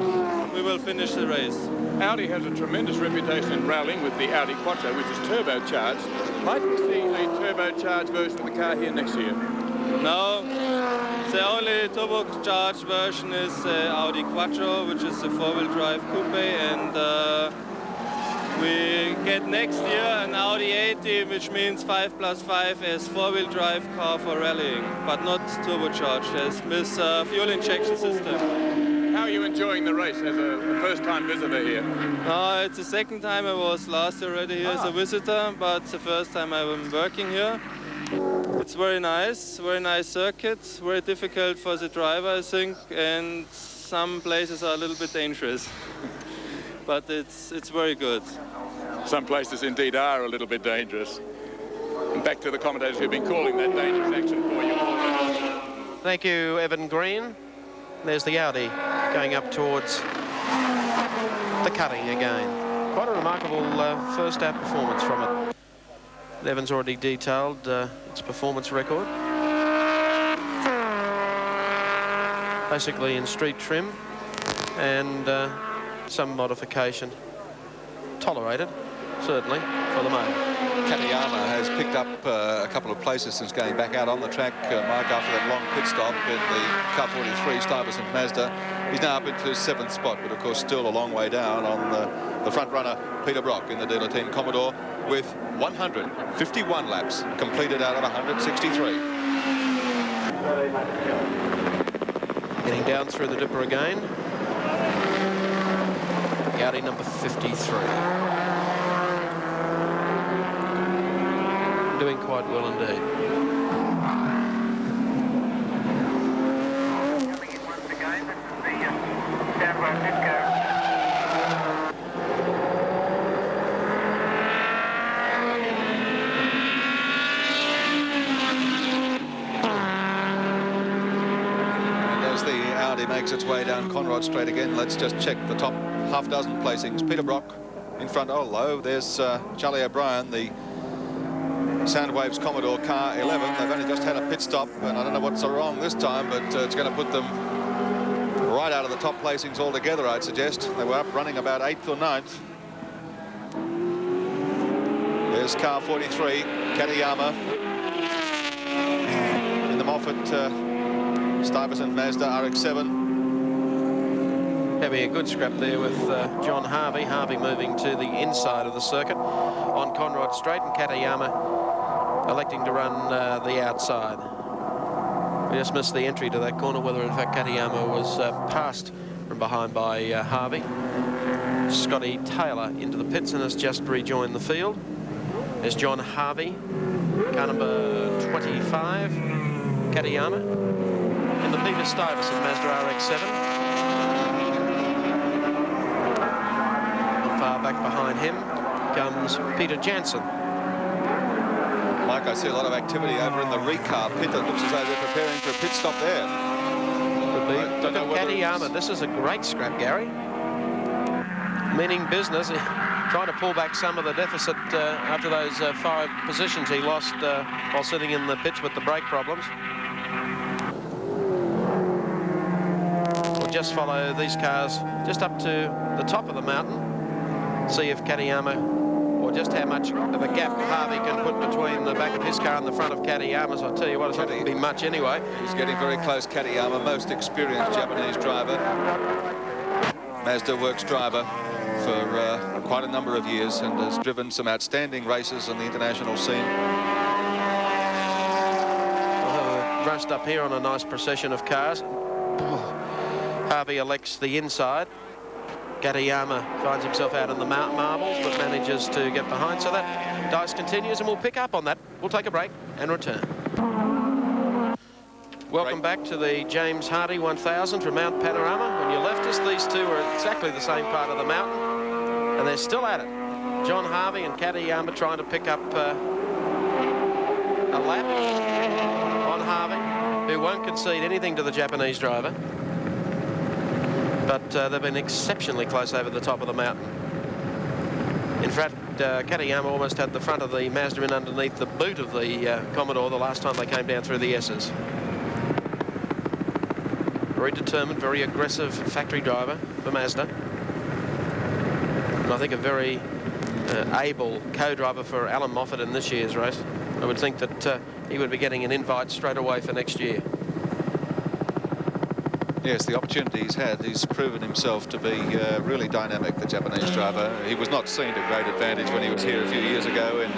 we will finish the race. Audi has a tremendous reputation in rallying with the Audi Quattro, which is turbocharged. Might we see a turbocharged version of the car here next year? No, the only turbocharged version is the Audi Quattro, which is the 4-wheel drive coupe, and we get next year an Audi 80, which means 5+5 as 4-wheel drive car for rallying, but not turbocharged, as with fuel injection system. How are you enjoying the race as a first-time visitor here? It's the second time. I was last year already here as a visitor, but the first time I'm working here. It's very nice circuit, very difficult for the driver, I think, and some places are a little bit dangerous. But it's very good. Some places indeed are a little bit dangerous. And back to the commentators who've been calling that dangerous action for you. Thank you, Evan Green. There's the Audi going up towards the cutting again. Quite a remarkable first out performance from it. Evan's already detailed its performance record. Basically in street trim and some modification tolerated, certainly, for the moment. Katayama has picked up a couple of places since going back out on the track, Mark, after that long pit stop in the Car 43 Stuyvesant Mazda. He's now up into his 7th spot, but of course still a long way down on the front runner, Peter Brock, in the dealer team Commodore, with 151 laps completed out of 163. Getting down through the dipper again. The Audi number 53. Doing quite well indeed. Makes its way down Conrod Straight again. Let's just check the top half dozen placings. Peter Brock in front. Oh, low. There's Charlie O'Brien, the Soundwaves Commodore Car 11. They've only just had a pit stop, and I don't know what's wrong this time, but it's going to put them right out of the top placings altogether, I'd suggest. They were up running about 8th or 9th. There's Car 43, Katayama, in the Moffett Stuyvesant Mazda RX-7. Having a good scrap there with John Harvey. Harvey moving to the inside of the circuit on Conrod Straight, and Katayama electing to run the outside. We just missed the entry to that corner, whether in fact Katayama was passed from behind by Harvey. Scotty Taylor into the pits and has just rejoined the field. There's John Harvey, car number 25, Katayama. In the Peter Stuyvesant Mazda RX-7. Not far back behind him comes Peter Jansen. Mike, I see a lot of activity over in the recar pit. It looks as though they're preparing for a pit stop there. Could be. Look at Katayama. This is a great scrap, Gary. Meaning business. Trying to pull back some of the deficit after those 5 positions he lost while sitting in the pits with the brake problems. We'll just follow these cars just up to the top of the mountain. See if Katayama, or just how much of a gap Harvey can put between the back of his car and the front of Katayama's. I'll tell you what, it's not going to be much anyway. He's getting very close, Katayama, most experienced Japanese driver. Mazda Works driver for quite a number of years and has driven some outstanding races on the international scene. We'll rust up here on a nice procession of cars. Harvey elects the inside. Katayama finds himself out in the mountain marbles but manages to get behind. So that dice continues, and we'll pick up on that. We'll take a break and return. Welcome back to the James Hardy 1000 from Mount Panorama. When you left us, these two are exactly the same part of the mountain, and they're still at it. John Harvey and Katayama trying to pick up a lap on Harvey, who won't concede anything to the Japanese driver. But they've been exceptionally close over the top of the mountain. In fact, Katayama almost had the front of the Mazda in underneath the boot of the Commodore the last time they came down through the S's. Very determined, very aggressive factory driver for Mazda. And I think a very able co-driver for Alan Moffett in this year's race. I would think that he would be getting an invite straight away for next year. Yes, the opportunity he's had, he's proven himself to be really dynamic, the Japanese driver. He was not seen to great advantage when he was here a few years ago in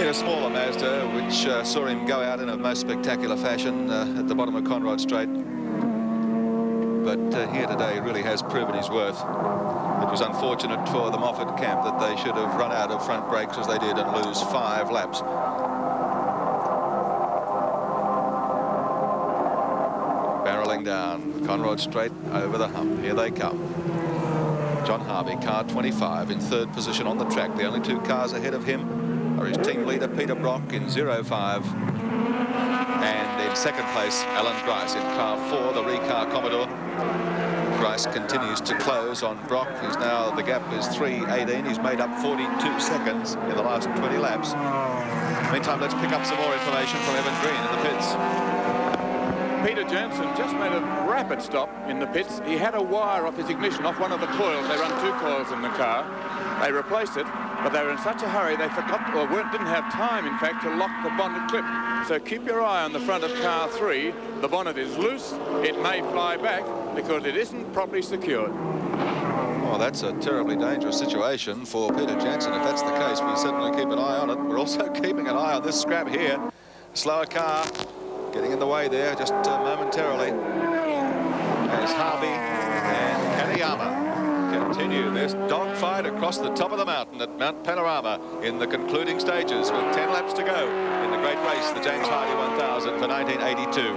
a smaller Mazda, which saw him go out in a most spectacular fashion at the bottom of Conrod Straight. But here today he really has proven his worth. It was unfortunate for the Moffett camp that they should have run out of front brakes as they did and lose 5 laps. Barreling down Conrod Straight over the hump. Here they come. John Harvey, car 25, in 3rd position on the track. The only 2 cars ahead of him are his team leader Peter Brock in 05. And in 2nd place, Alan Grice in car 4, the recar Commodore. Grice continues to close on Brock. He's now, the gap is 3:18. He's made up 42 seconds in the last 20 laps. Meantime, let's pick up some more information from Evan Green in the pits. Peter Jansen just made a rapid stop in the pits. He had a wire off his ignition, off one of the coils. They run 2 coils in the car. They replaced it, but they were in such a hurry they forgot, or didn't have time, in fact, to lock the bonnet clip. So keep your eye on the front of car 3. The bonnet is loose. It may fly back because it isn't properly secured. Well, that's a terribly dangerous situation for Peter Jansen. If that's the case, we certainly keep an eye on it. We're also keeping an eye on this scrap here. Slower car getting in the way there just momentarily. As Harvey and Katayama continue this dogfight across the top of the mountain at Mount Panorama in the concluding stages with 10 laps to go in the great race, the James Hardy 1000 for 1982.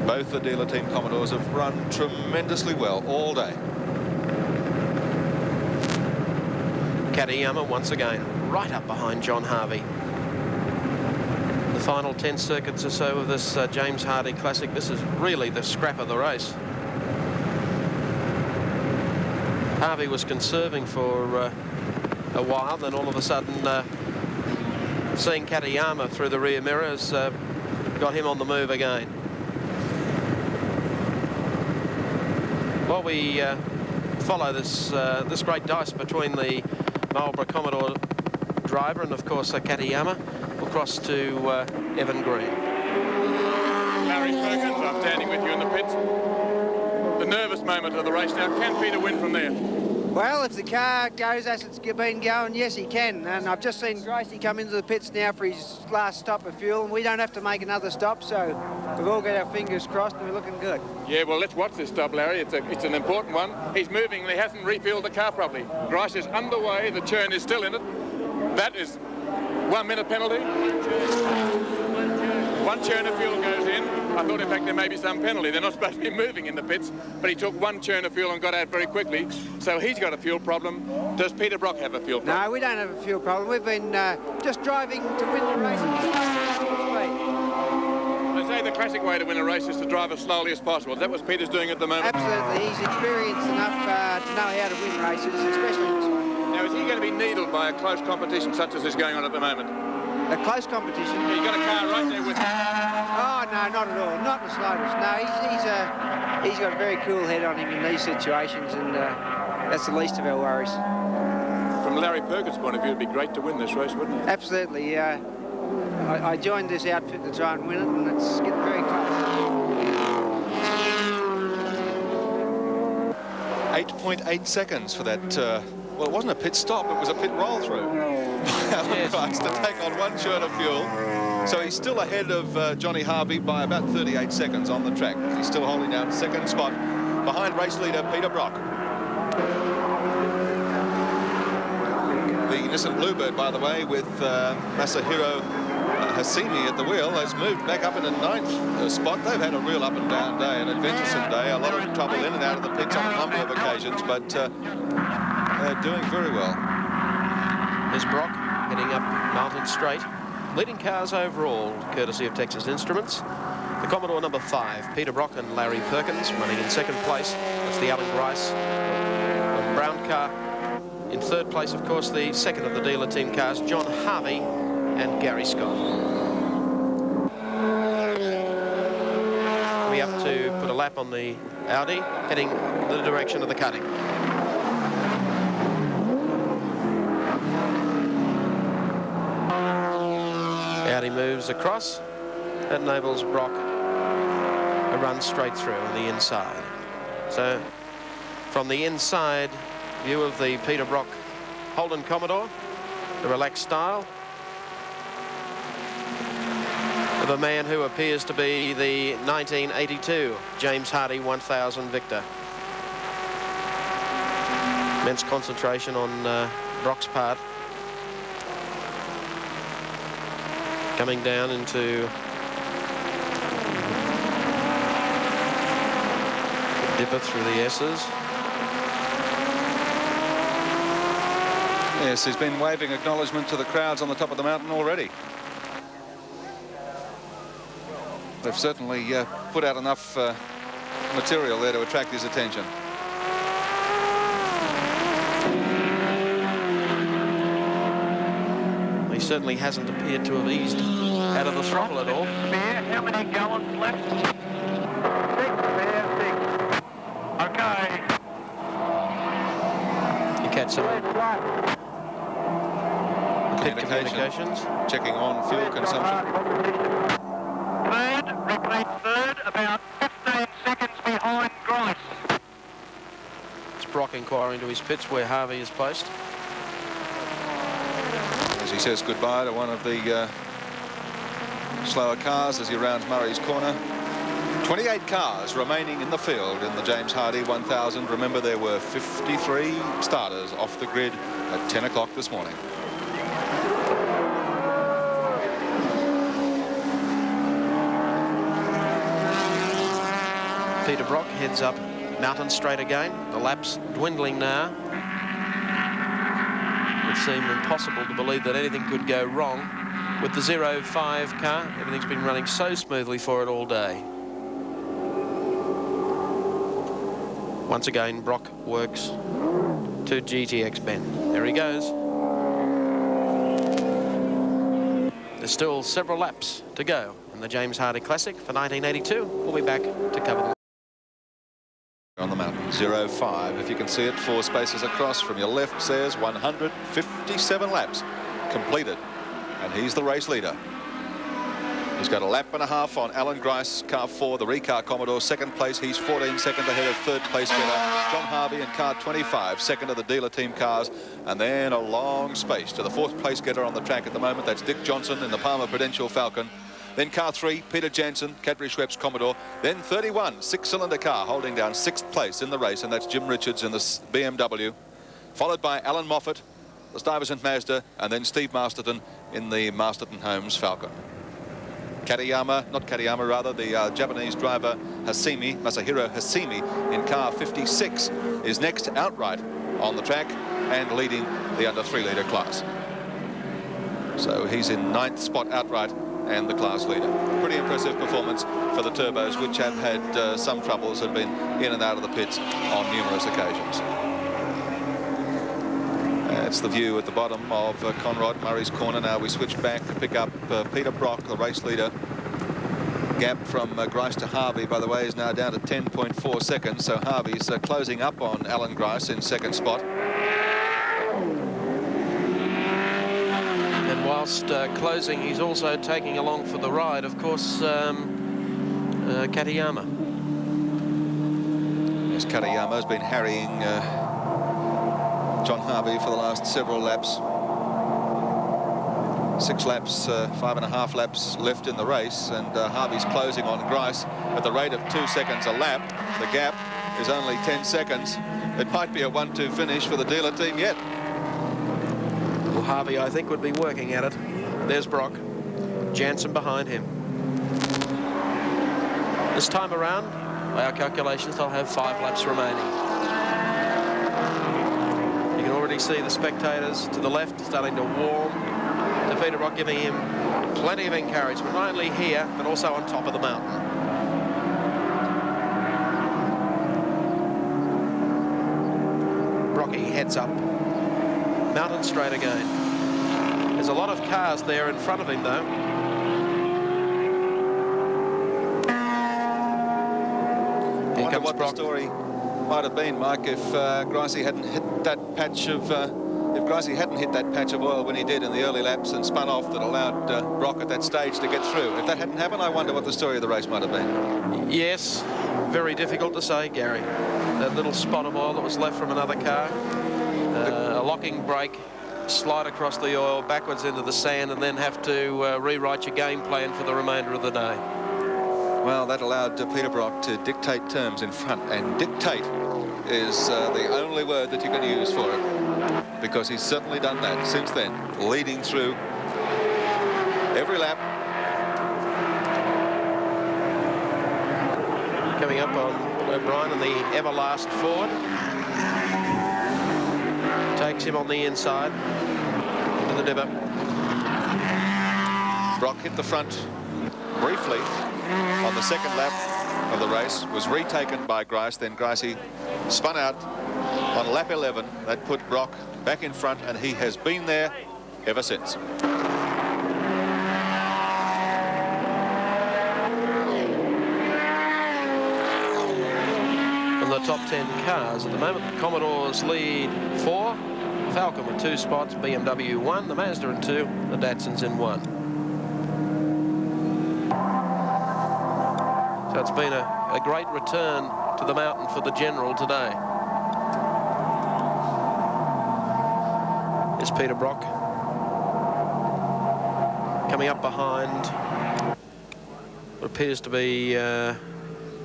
Both the dealer team Commodores have run tremendously well all day. Katayama once again right up behind John Harvey. The final 10 circuits or so of this James Hardy Classic. This is really the scrap of the race. Harvey was conserving for a while, then all of a sudden seeing Katayama through the rear mirrors got him on the move again. While we follow this this great dice between the Marlborough Commodore driver and of course Katayama, we'll cross to Evan Green. Larry Perkins, I'm standing with you in the pits. The nervous moment of the race now. Can Peter win from there? Well, if the car goes as it's been going, yes, he can. And I've just seen Grice come into the pits now for his last stop of fuel, and we don't have to make another stop, so we've all got our fingers crossed and we're looking good. Yeah, well, let's watch this stop, Larry. It's an important one. He's moving and he hasn't refueled the car properly. Grice is underway. The churn is still in it. That is 1 minute penalty. One churn of fuel goes in. I thought, in fact, there may be some penalty. They're not supposed to be moving in the pits, but he took one churn of fuel and got out very quickly. So he's got a fuel problem. Does Peter Brock have a fuel problem? No, we don't have a fuel problem. We've been just driving to win the race. They say the classic way to win a race is to drive as slowly as possible. Is that what Peter's doing at the moment? Absolutely. He's experienced enough to know how to win races, especially this one. Now, is he going to be needled by a close competition such as is going on at the moment? A close competition? Yeah, you got a car right there with him. Oh, no, not at all. Not the slightest. No, he's got a very cool head on him in these situations, and that's the least of our worries. From Larry Perkins' point of view, it'd be great to win this race, wouldn't it? Absolutely. I joined this outfit to try and win it, and it's getting very close. 8.8 seconds for that. Well, it wasn't a pit stop, it was a pit roll through. Alan Grice to take on one churn of fuel. So he's still ahead of Johnny Harvey by about 38 seconds on the track. He's still holding down second spot behind race leader Peter Brock. The Nissan Bluebird, by the way, with Masahiro Hasimi at the wheel, has moved back up into ninth spot. They've had a real up and down day, an adventuresome day, a lot of trouble in and out of the pits on a number of occasions, but they're doing very well. There's Brock heading up Mountain Straight. Leading cars overall, courtesy of Texas Instruments. The Commodore number 5, Peter Brock and Larry Perkins, running in second place. That's the Alan Grice brown car. In third place, of course, the second of the dealer team cars, John Harvey and Gary Scott. We have to put a lap on the Audi, heading the direction of the cutting. Audi moves across. That enables Brock a run straight through on the inside. So from the inside view of the Peter Brock Holden Commodore, the relaxed style of a man who appears to be the 1982 James Hardy 1000 victor. Immense concentration on Brock's part. Coming down into dipper through the S's. Yes, he's been waving acknowledgement to the crowds on the top of the mountain already. They've certainly put out enough material there to attract his attention. He certainly hasn't appeared to have eased out of the throttle at all. How many gallons left? 6, spare 6. Okay. You catch some pit communications. Checking on fuel consumption. Third, repeat third, about 15 seconds behind Grice. It's Brock inquiring to his pits where Harvey is placed. As he says goodbye to one of the slower cars as he rounds Murray's corner. 28 cars remaining in the field in the James Hardy 1000. Remember, there were 53 starters off the grid at 10 o'clock this morning. Peter Brock heads up Mountain Straight again. The laps dwindling now. It seemed impossible to believe that anything could go wrong with the 05 car. Everything's been running so smoothly for it all day. Once again, Brock works to GTX bend. There he goes. There's still several laps to go in the James Hardy Classic for 1982. We'll be back to cover them. On the mountain, 05, if you can see it, 4 spaces across from your left, says 157 laps completed, and he's the race leader. He's got a lap and a half on Alan Grice, car 4, the Recar Commodore, second place. He's 14 seconds ahead of third place getter John Harvey in car 25, second of the dealer team cars, and then a long space to the fourth place getter on the track at the moment. That's Dick Johnson in the Palmer Prudential Falcon. Then car 3, Peter Jansen, Cadbury Schweppes Commodore. Then 31, 6-cylinder car holding down 6th place in the race, and that's Jim Richards in the BMW. Followed by Alan Moffett, the Stuyvesant Mazda, and then Steve Masterton in the Masterton Homes Falcon. Katayama, not Katayama, rather, the Japanese driver Masahiro Hasimi in car 56 is next outright on the track and leading the under 3-litre class. So he's in 9th spot outright and the class leader. Pretty impressive performance for the turbos, which have had some troubles and been in and out of the pits on numerous occasions. That's the view at the bottom of Conrad Murray's corner. Now we switch back to pick up Peter Brock, the race leader. Gap from Grice to Harvey, by the way, is now down to 10.4 seconds. So Harvey's closing up on Alan Grice in 2nd spot. And whilst closing, he's also taking along for the ride, of course, Katayama. Yes, Katayama has been harrying John Harvey for the last several laps. 6 laps, 5.5 laps left in the race, and Harvey's closing on Grice at the rate of 2 seconds a lap. The gap is only 10 seconds. It might be a 1-2 finish for the dealer team yet. Well, Harvey, I think, would be working at it. There's Brock. Jansen behind him. This time around, by our calculations, they'll have 5 laps remaining. You can already see the spectators to the left starting to warm to Peter Brock, giving him plenty of encouragement, not only here, but also on top of the mountain. Brocky heads up. Mountain straight again. There's a lot of cars there in front of him, though. I wonder what the story might have been, Mike, if Grice hadn't hit that patch of oil when he did in the early laps and spun off that allowed Brock at that stage to get through. If that hadn't happened, I wonder what the story of the race might have been. Yes, very difficult to say, Gary. That little spot of oil that was left from another car, a locking brake, slide across the oil, backwards into the sand, and then have to rewrite your game plan for the remainder of the day. Well, that allowed Peter Brock to dictate terms in front, and dictate is the only word that you can use for it, because he's certainly done that since then, leading through every lap. Coming up on O'Brien and the Everlast Ford. Takes him on the inside into the dipper. Brock hit the front briefly on the 2nd lap of the race, was retaken by Grice, then Grice spun out on lap 11. That put Brock back in front, and he has been there ever since. In the top 10 cars at the moment, the Commodores lead 4, Falcon with 2 spots, BMW 1, the Mazda in 2, the Datsuns in 1. So it's been a great return to the mountain for the General today. Here's Peter Brock coming up behind what appears to be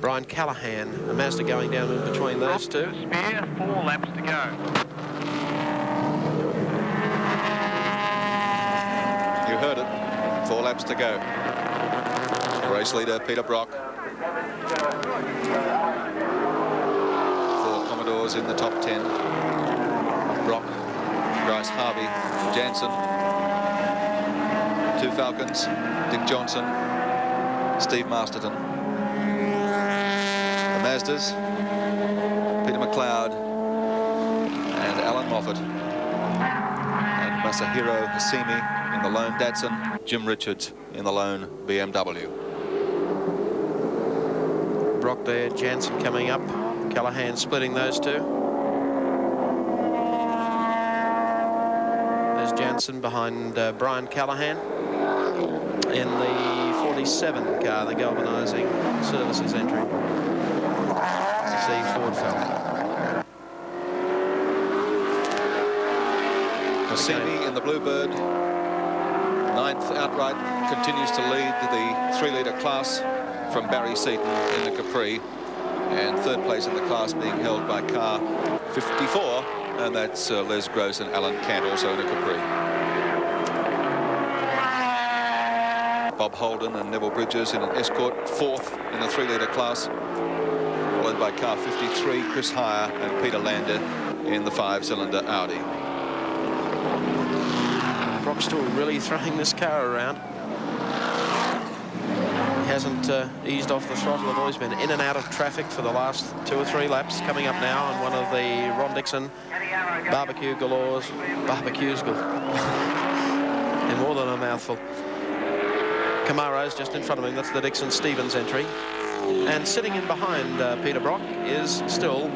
Brian Callahan. The Mazda going down in between those two. Spare 4 laps to go. You heard it. 4 laps to go. Race leader Peter Brock. 4 Commodores in the top 10. Brock, Grice, Harvey, Jansen. 2 Falcons, Dick Johnson, Steve Masterton. The Mazdas, Peter McLeod and Alan Moffett. And Masahiro Hasimi in the lone Datsun, Jim Richards in the lone BMW. Brock there, Jansen coming up, Callahan splitting those two. There's Jansen behind Brian Callahan in the 47 car, the galvanizing services entry. See Ford Falcon. Hasimi in the Bluebird, 9th outright, continues to lead the 3-litre class from Barry Seaton in the Capri, and 3rd place in the class being held by car 54, and that's Les Gross and Alan Cant also in a Capri. Bob Holden and Neville Bridges in an Escort, fourth in the 3-litre class, followed by car 53, Chris Heyer and Peter Lander in the 5-cylinder Audi. Brock's still really throwing this car around. He hasn't eased off the throttle at all. He's been in and out of traffic for the last 2 or 3 laps. Coming up now on one of the Ron Dixon barbecue galores. Barbecues they're more than a mouthful. Camaro's just in front of him. That's the Dixon Stevens entry. And sitting in behind Peter Brock is still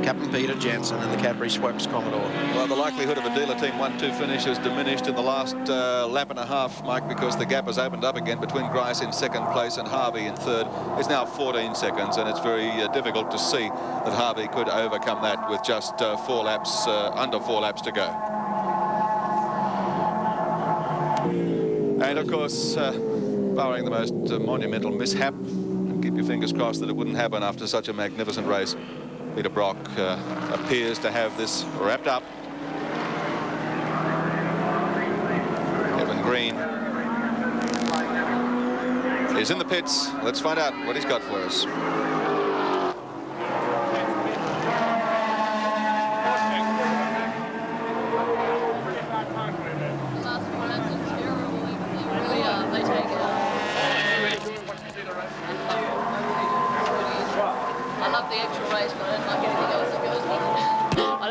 Captain Peter Jansen in the Cadbury Schweppes Commodore. Well, the likelihood of a dealer team 1-2 finish has diminished in the last lap and a half, Mike, because the gap has opened up again between Grice in 2nd place and Harvey in 3rd. It's now 14 seconds, and it's very difficult to see that Harvey could overcome that with just under 4 laps to go. And of course, barring the most monumental mishap, and keep your fingers crossed that it wouldn't happen after such a magnificent race, Peter Brock appears to have this wrapped up. Evan Green is in the pits. Let's find out what he's got for us.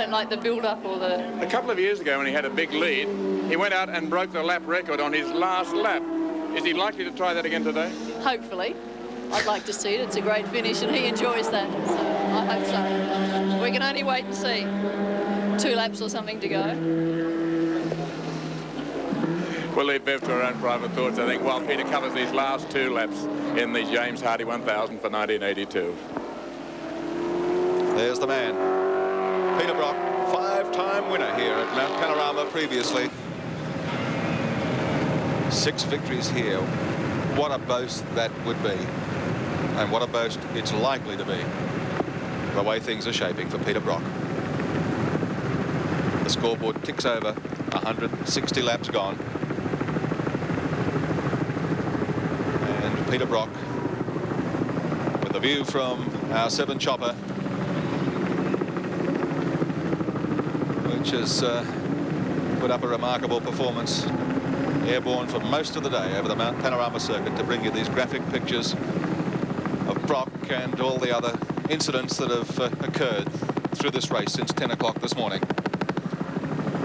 Like the build-up or the... A couple of years ago when he had a big lead, he went out and broke the lap record on his last lap. Is he likely to try that again today? Hopefully. I'd like to see it. It's a great finish and he enjoys that. So I hope so. We can only wait and see. 2 laps or something to go. We'll leave Bev to her own private thoughts, I think, while Peter covers these last 2 laps in the James Hardy 1000 for 1982. There's the man. Peter Brock, 5-time winner here at Mount Panorama previously. 6 victories here. What a boast that would be. And what a boast it's likely to be. The way things are shaping for Peter Brock. The scoreboard ticks over. 160 laps gone. And Peter Brock, with a view from our 7 chopper, which has put up a remarkable performance, airborne for most of the day over the Mount Panorama circuit, to bring you these graphic pictures of Brock and all the other incidents that have occurred through this race since 10 o'clock this morning.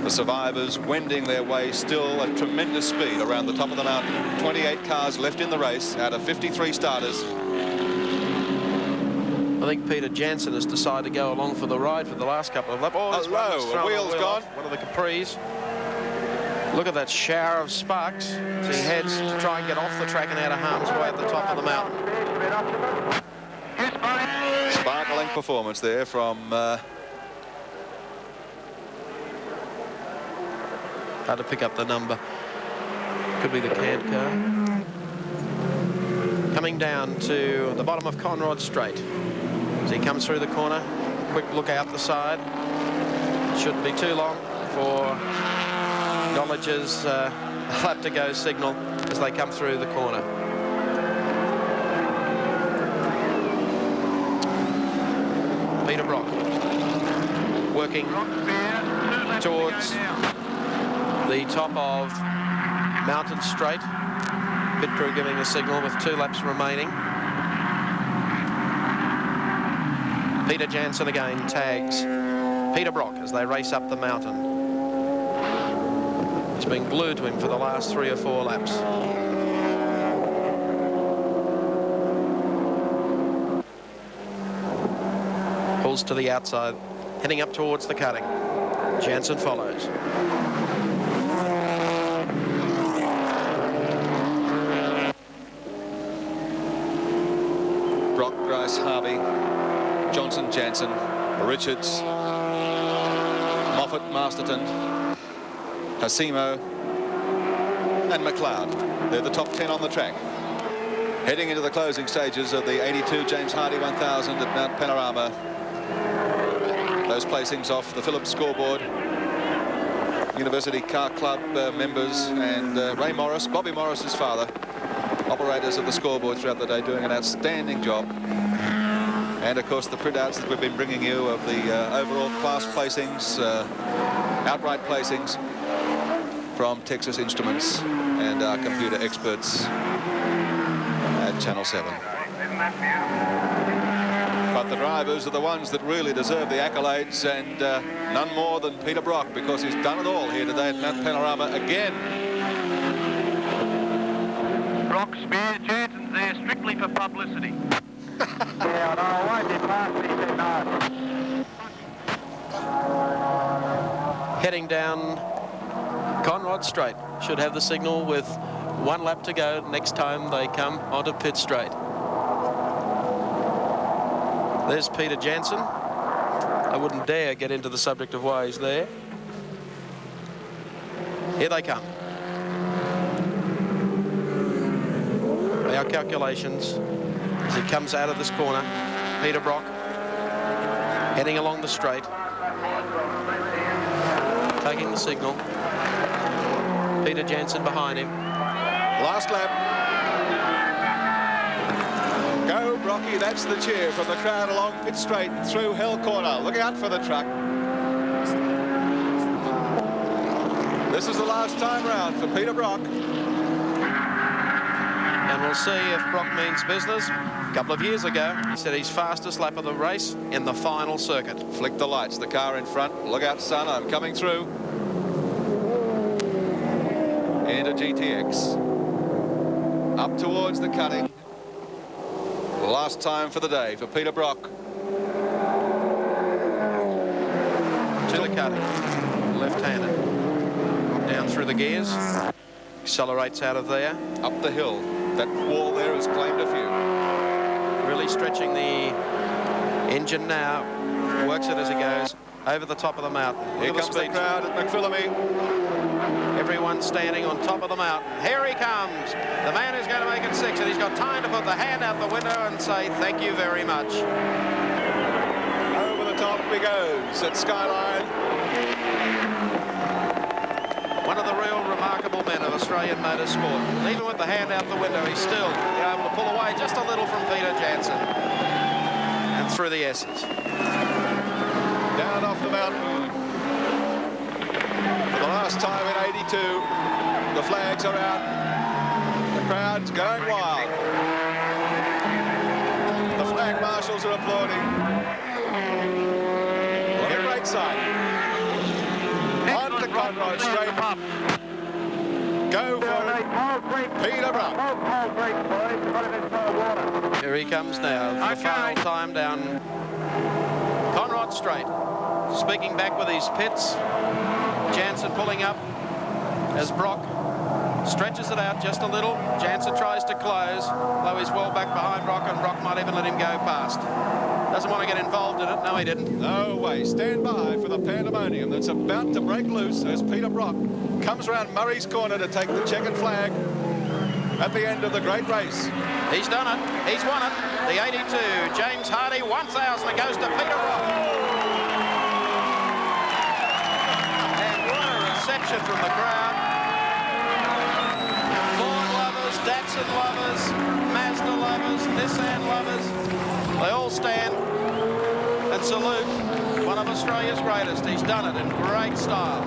The survivors wending their way still at tremendous speed around the top of the mountain. 28 cars left in the race out of 53 starters. I think Peter Jansen has decided to go along for the ride for the last couple of laps. Oh, the wheel's gone. One of the Capris. Look at that shower of sparks as he heads to try and get off the track and out of harm's way at the top of the mountain. Sparkling performance there from... hard to pick up the number. Could be the canned car. Coming down to the bottom of Conrod Straight. As he comes through the corner, quick look out the side. Shouldn't be too long for Knowledge's lap to go signal as they come through the corner. Peter Brock working towards the top of Mountain Straight. Pit crew giving a signal with 2 laps remaining. Peter Jansen again tags Peter Brock as they race up the mountain. He's been glued to him for the last 3 or 4 laps. Pulls to the outside, heading up towards the cutting. Jansen follows. Brock, Grice, Harvey, Johnson, Jansen, Richards, Moffett, Masterton, Hasimo and McLeod. They're the top 10 on the track. Heading into the closing stages of the 82 James Hardy 1000 at Mount Panorama. Those placings off the Phillips scoreboard. University Car Club members and Ray Morris, Bobby Morris's father, operators of the scoreboard throughout the day doing an outstanding job. And of course the printouts that we've been bringing you of the overall class placings, outright placings from Texas Instruments and our computer experts at Channel 7. But the drivers are the ones that really deserve the accolades, and none more than Peter Brock, because he's done it all here today at Mount Panorama again. Brock spares Jansen's there strictly for publicity. Yeah, no, I won't be past me, he said no. Heading down Conrod Straight. Should have the signal with 1 lap to go next time they come onto pit straight. There's Peter Jansen. I wouldn't dare get into the subject of why he's there. Here they come. By our calculations, as he comes out of this corner, Peter Brock heading along the straight, taking the signal. Peter Jansen behind him. Last lap. Go, Brocky, that's the cheer from the crowd along pit straight through Hell Corner. Look out for the truck. This is the last time round for Peter Brock. And we'll see if Brock means business. A couple of years ago, he said his fastest lap of the race in the final circuit. Flick the lights, the car in front. Look out, son, I'm coming through. Into GTX. Up towards the cutting. Last time for the day for Peter Brock. To the cutting. Left-handed. Down through the gears. Accelerates out of there. Up the hill. That wall there has claimed a few. Really stretching the engine now. Works it as he goes over the top of the mountain. Here comes the crowd at McPhillamy. Everyone standing on top of the mountain. Here he comes. The man who's going to make it 6, and he's got time to put the hand out the window and say thank you very much. Over the top he goes at Skyline. One of the real remarkable men of Australian motorsport. Even with the hand out the window, he's still able to pull away just a little from Peter Jansen. And through the S's. Down off the mountain. For the last time in 82, the flags are out. The crowd's going wild. The flag marshals are applauding. What a great sight. On to Conrod straight. Go for it. Peter Brock. Here he comes now. The final time down Conrod Straight. Speaking back with his pits. Jansen pulling up as Brock stretches it out just a little. Jansen tries to close, though he's well back behind Brock, and Brock might even let him go past. Doesn't want to get involved in it. No, he didn't. No way. Stand by for the pandemonium that's about to break loose as Peter Brock comes around Murray's corner to take the checkered flag at the end of the great race. He's done it. He's won it. The 82, James Hardy, 1,000. It goes to Peter Brock. And what a reception from the crowd. Ford lovers, Datsun lovers, Mazda lovers, Nissan lovers. They all stand and salute one of Australia's greatest. He's done it in great style.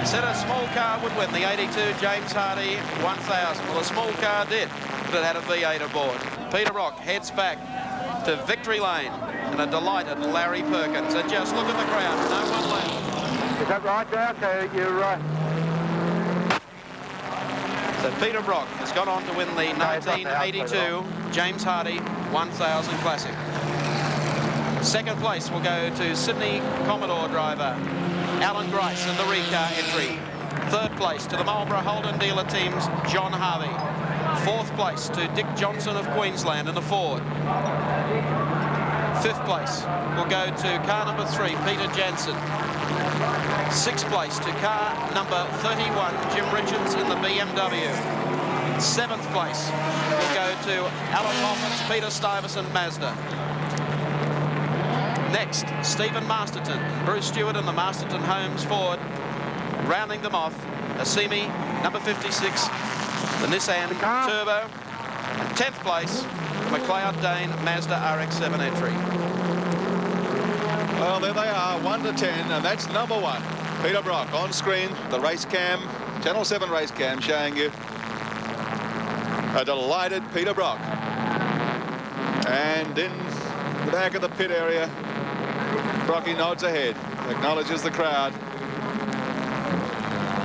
Said a small car would win the 82 James Hardy 1000. Well, a small car did, but it had a V8 aboard. Peter Brock heads back to victory lane, and a delighted Larry Perkins. And just look at the crowd, no one left. Is that right, Dow? So you're So Peter Brock has gone on to win the 1982 James Hardy 1000 Classic. Second place will go to Sydney Commodore driver Alan Grice in the Recar entry. Third place to the Marlborough Holden dealer team's John Harvey. Fourth place to Dick Johnson of Queensland in the Ford. Fifth place will go to car number 3, Peter Jansen. Sixth place to car number 31, Jim Richards in the BMW. Seventh place will go to Alan Moffett's Peter Stuyvesant Mazda. Next, Stephen Masterton, Bruce Stewart in the Masterton Holmes Ford. Rounding them off, Assimi Number 56, the Nissan Turbo. 10th place, McLeod Dane Mazda RX-7 entry. Well, there they are, 1 to 10, and that's number 1. Peter Brock on screen, the race cam, Channel 7 race cam showing you a delighted Peter Brock. And in the back of the pit area, Brocky nods ahead, acknowledges the crowd.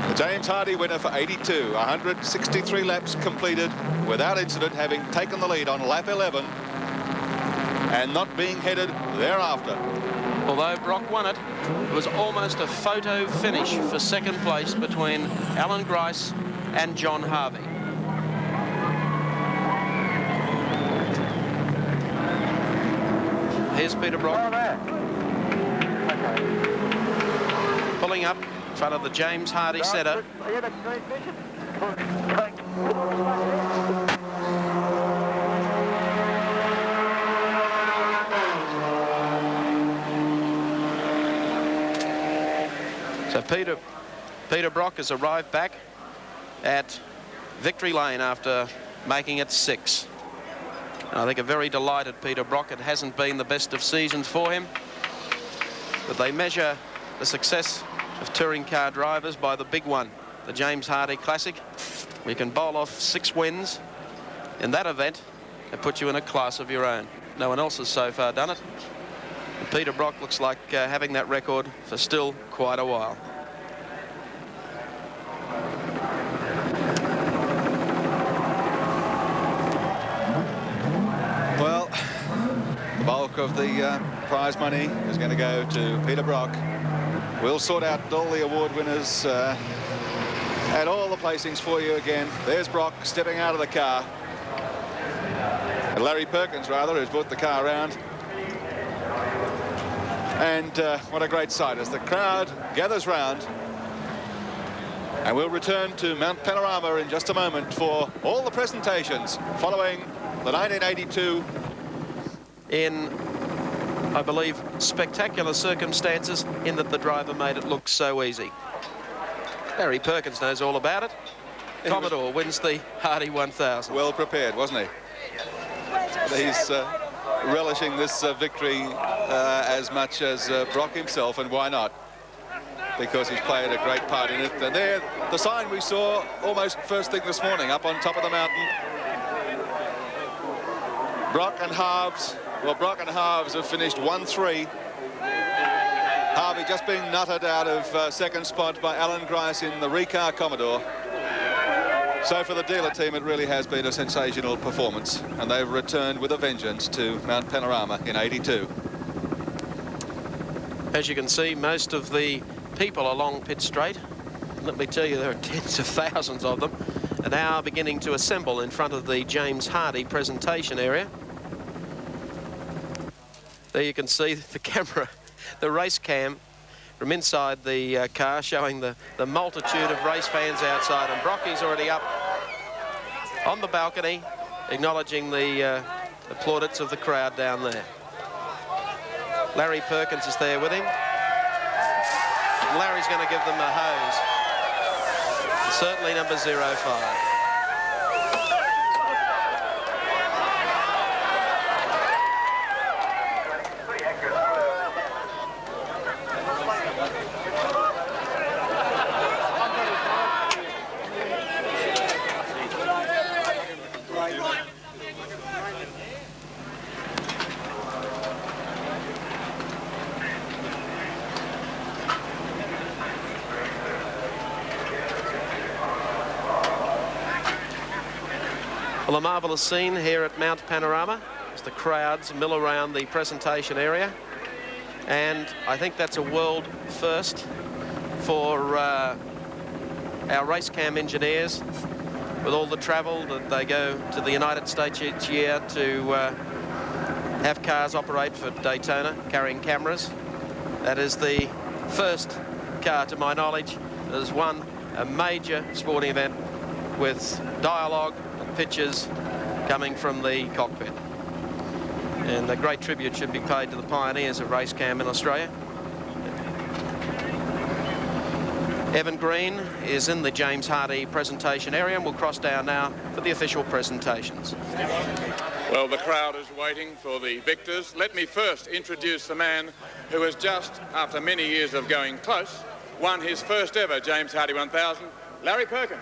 The James Hardy winner for 82, 163 laps completed without incident, having taken the lead on lap 11 and not being headed thereafter. Although Brock won it, it was almost a photo finish for second place between Alan Grice and John Harvey. Here's Peter Brock. Pulling up in front of the James Hardy setter. So Peter Brock has arrived back at Victory Lane after making it 6. And I think a very delighted Peter Brock. It hasn't been the best of seasons for him, but they measure the success of touring car drivers by the big one, the James Hardy Classic. We can bowl off 6 wins in that event and put you in a class of your own. No one else has so far done it. And Peter Brock looks like having that record for still quite a while. Well, the bulk of the prize money is going to go to Peter Brock. We'll sort out all the award winners and all the placings for you again. There's Brock stepping out of the car. And Larry Perkins, rather, who's brought the car around. And what a great sight as the crowd gathers round. And we'll return to Mount Panorama in just a moment for all the presentations following the 1982. In, I believe, spectacular circumstances in that the driver made it look so easy. Larry Perkins knows all about it. Commodore wins the Hardy 1000. Well prepared, wasn't he? He's relishing this victory as much as Brock himself, and why not? Because he's played a great part in it. And there, the sign we saw almost first thing this morning up on top of the mountain. Brock and Hobbs. Well, Brock and Hobbs have finished 1-3. Harvey just being nutted out of second spot by Alan Grice in the Recar Commodore. So for the dealer team, it really has been a sensational performance, and they've returned with a vengeance to Mount Panorama in 82. As you can see, most of the people along Pitt Straight, let me tell you, there are tens of thousands of them, are now beginning to assemble in front of the James Hardy presentation area. There you can see the camera, the race cam from inside the car, showing the multitude of race fans outside, and Brocky's already up on the balcony acknowledging the plaudits of the crowd down there. Larry Perkins is there with him. Larry's going to give them a hose. Certainly number 05. Well, a marvellous scene here at Mount Panorama as the crowds mill around the presentation area. And I think that's a world first for our race cam engineers, with all the travel that they go to the United States each year to have cars operate for Daytona, carrying cameras. That is the first car, to my knowledge, that has won a major sporting event with dialogue and pictures coming from the cockpit. And a great tribute should be paid to the pioneers of race cam in Australia. Evan Green is in the James Hardy presentation area, and we'll cross down now for the official presentations. Well, the crowd is waiting for the victors. Let me first introduce the man who has just, after many years of going close, won his first ever James Hardy 1000, Larry Perkins.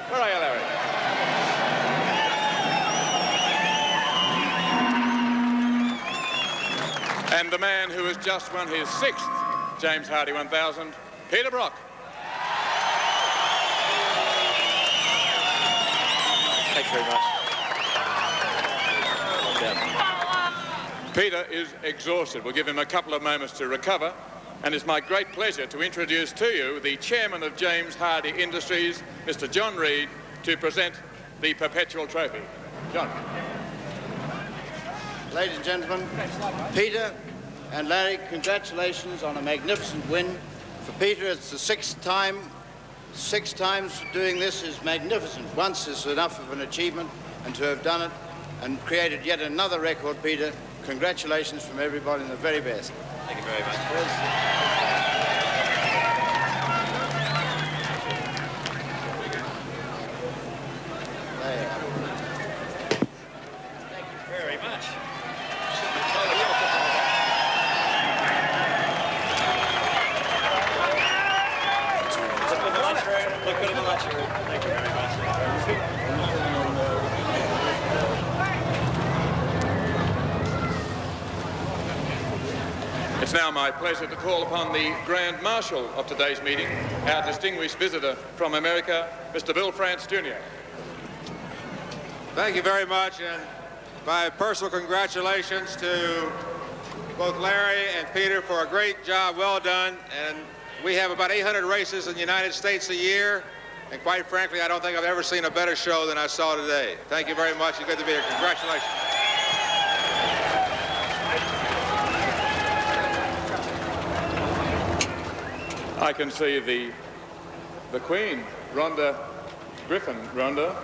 Where are you, Larry? And the man who has just won his 6th James Hardy 1000, Peter Brock. Thanks very much. Peter is exhausted. We'll give him a couple of moments to recover. And it's my great pleasure to introduce to you the chairman of James Hardy Industries, Mr. John Reid, to present the Perpetual Trophy. John. Ladies and gentlemen, Peter and Larry, congratulations on a magnificent win. For Peter, it's the 6th time. 6 times doing this is magnificent. Once is enough of an achievement, and to have done it and created yet another record, Peter, congratulations from everybody and the very best. Thank you very much. Very much. Look good in the lunchroom. Thank you very much. It's now my pleasure to call upon the Grand Marshal of today's meeting, our distinguished visitor from America, Mr. Bill France, Jr. Thank you very much, and my personal congratulations to both Larry and Peter for a great job, well done. And we have about 800 races in the United States a year, and quite frankly, I don't think I've ever seen a better show than I saw today. Thank you very much. It's good to be here. Congratulations. I can see the Queen, Rhonda Griffin. Rhonda,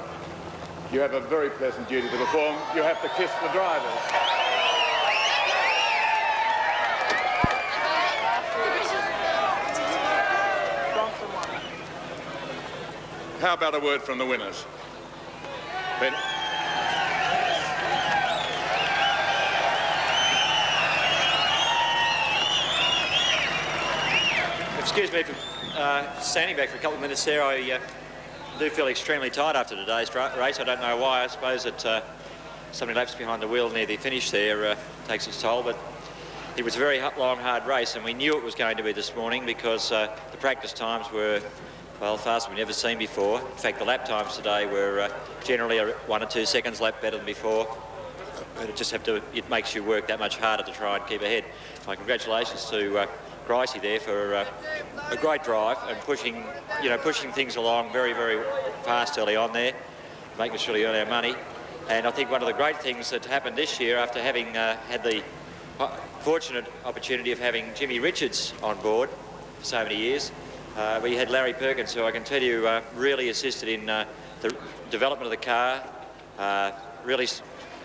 you have a very pleasant duty to perform. You have to kiss the drivers. How about a word from the winners? Peter? Excuse me for standing back for a couple of minutes there. I do feel extremely tired after today's race. I don't know why. I suppose that so many laps behind the wheel near the finish there takes its toll, but it was a very long, hard race, and we knew it was going to be this morning because the practice times were, well, faster than we've never seen before. In fact, the lap times today were generally 1 or 2 seconds lap better than before. But it makes you work that much harder to try and keep ahead. My congratulations to Grice there for a great drive and pushing things along very, very fast early on there, making sure we earn our money. And I think one of the great things that happened this year, after having had the fortunate opportunity of having Jimmy Richards on board for so many years, we had Larry Perkins, who I can tell you really assisted in the development of the car. Really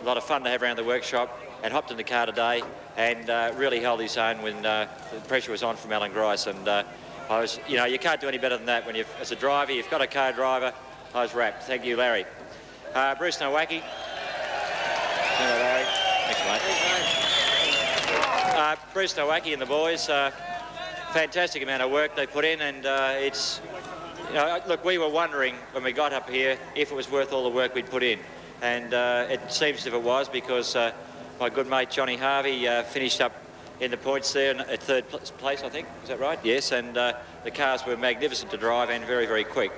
a lot of fun to have around the workshop, and hopped in the car today and really held his own when the pressure was on from Alan Grice. And you can't do any better than that when as a driver, you've got a co-driver. I was wrapped. Thank you, Larry. Bruce Nowacki. Hello, Larry. Thanks, mate. Bruce Nowacki and the boys, fantastic amount of work they put in, and look, we were wondering when we got up here if it was worth all the work we'd put in. And it seems as if it was, because my good mate Johnny Harvey finished up in the points there at 3rd place, I think. Is that right? Yes, and the cars were magnificent to drive and very, very quick.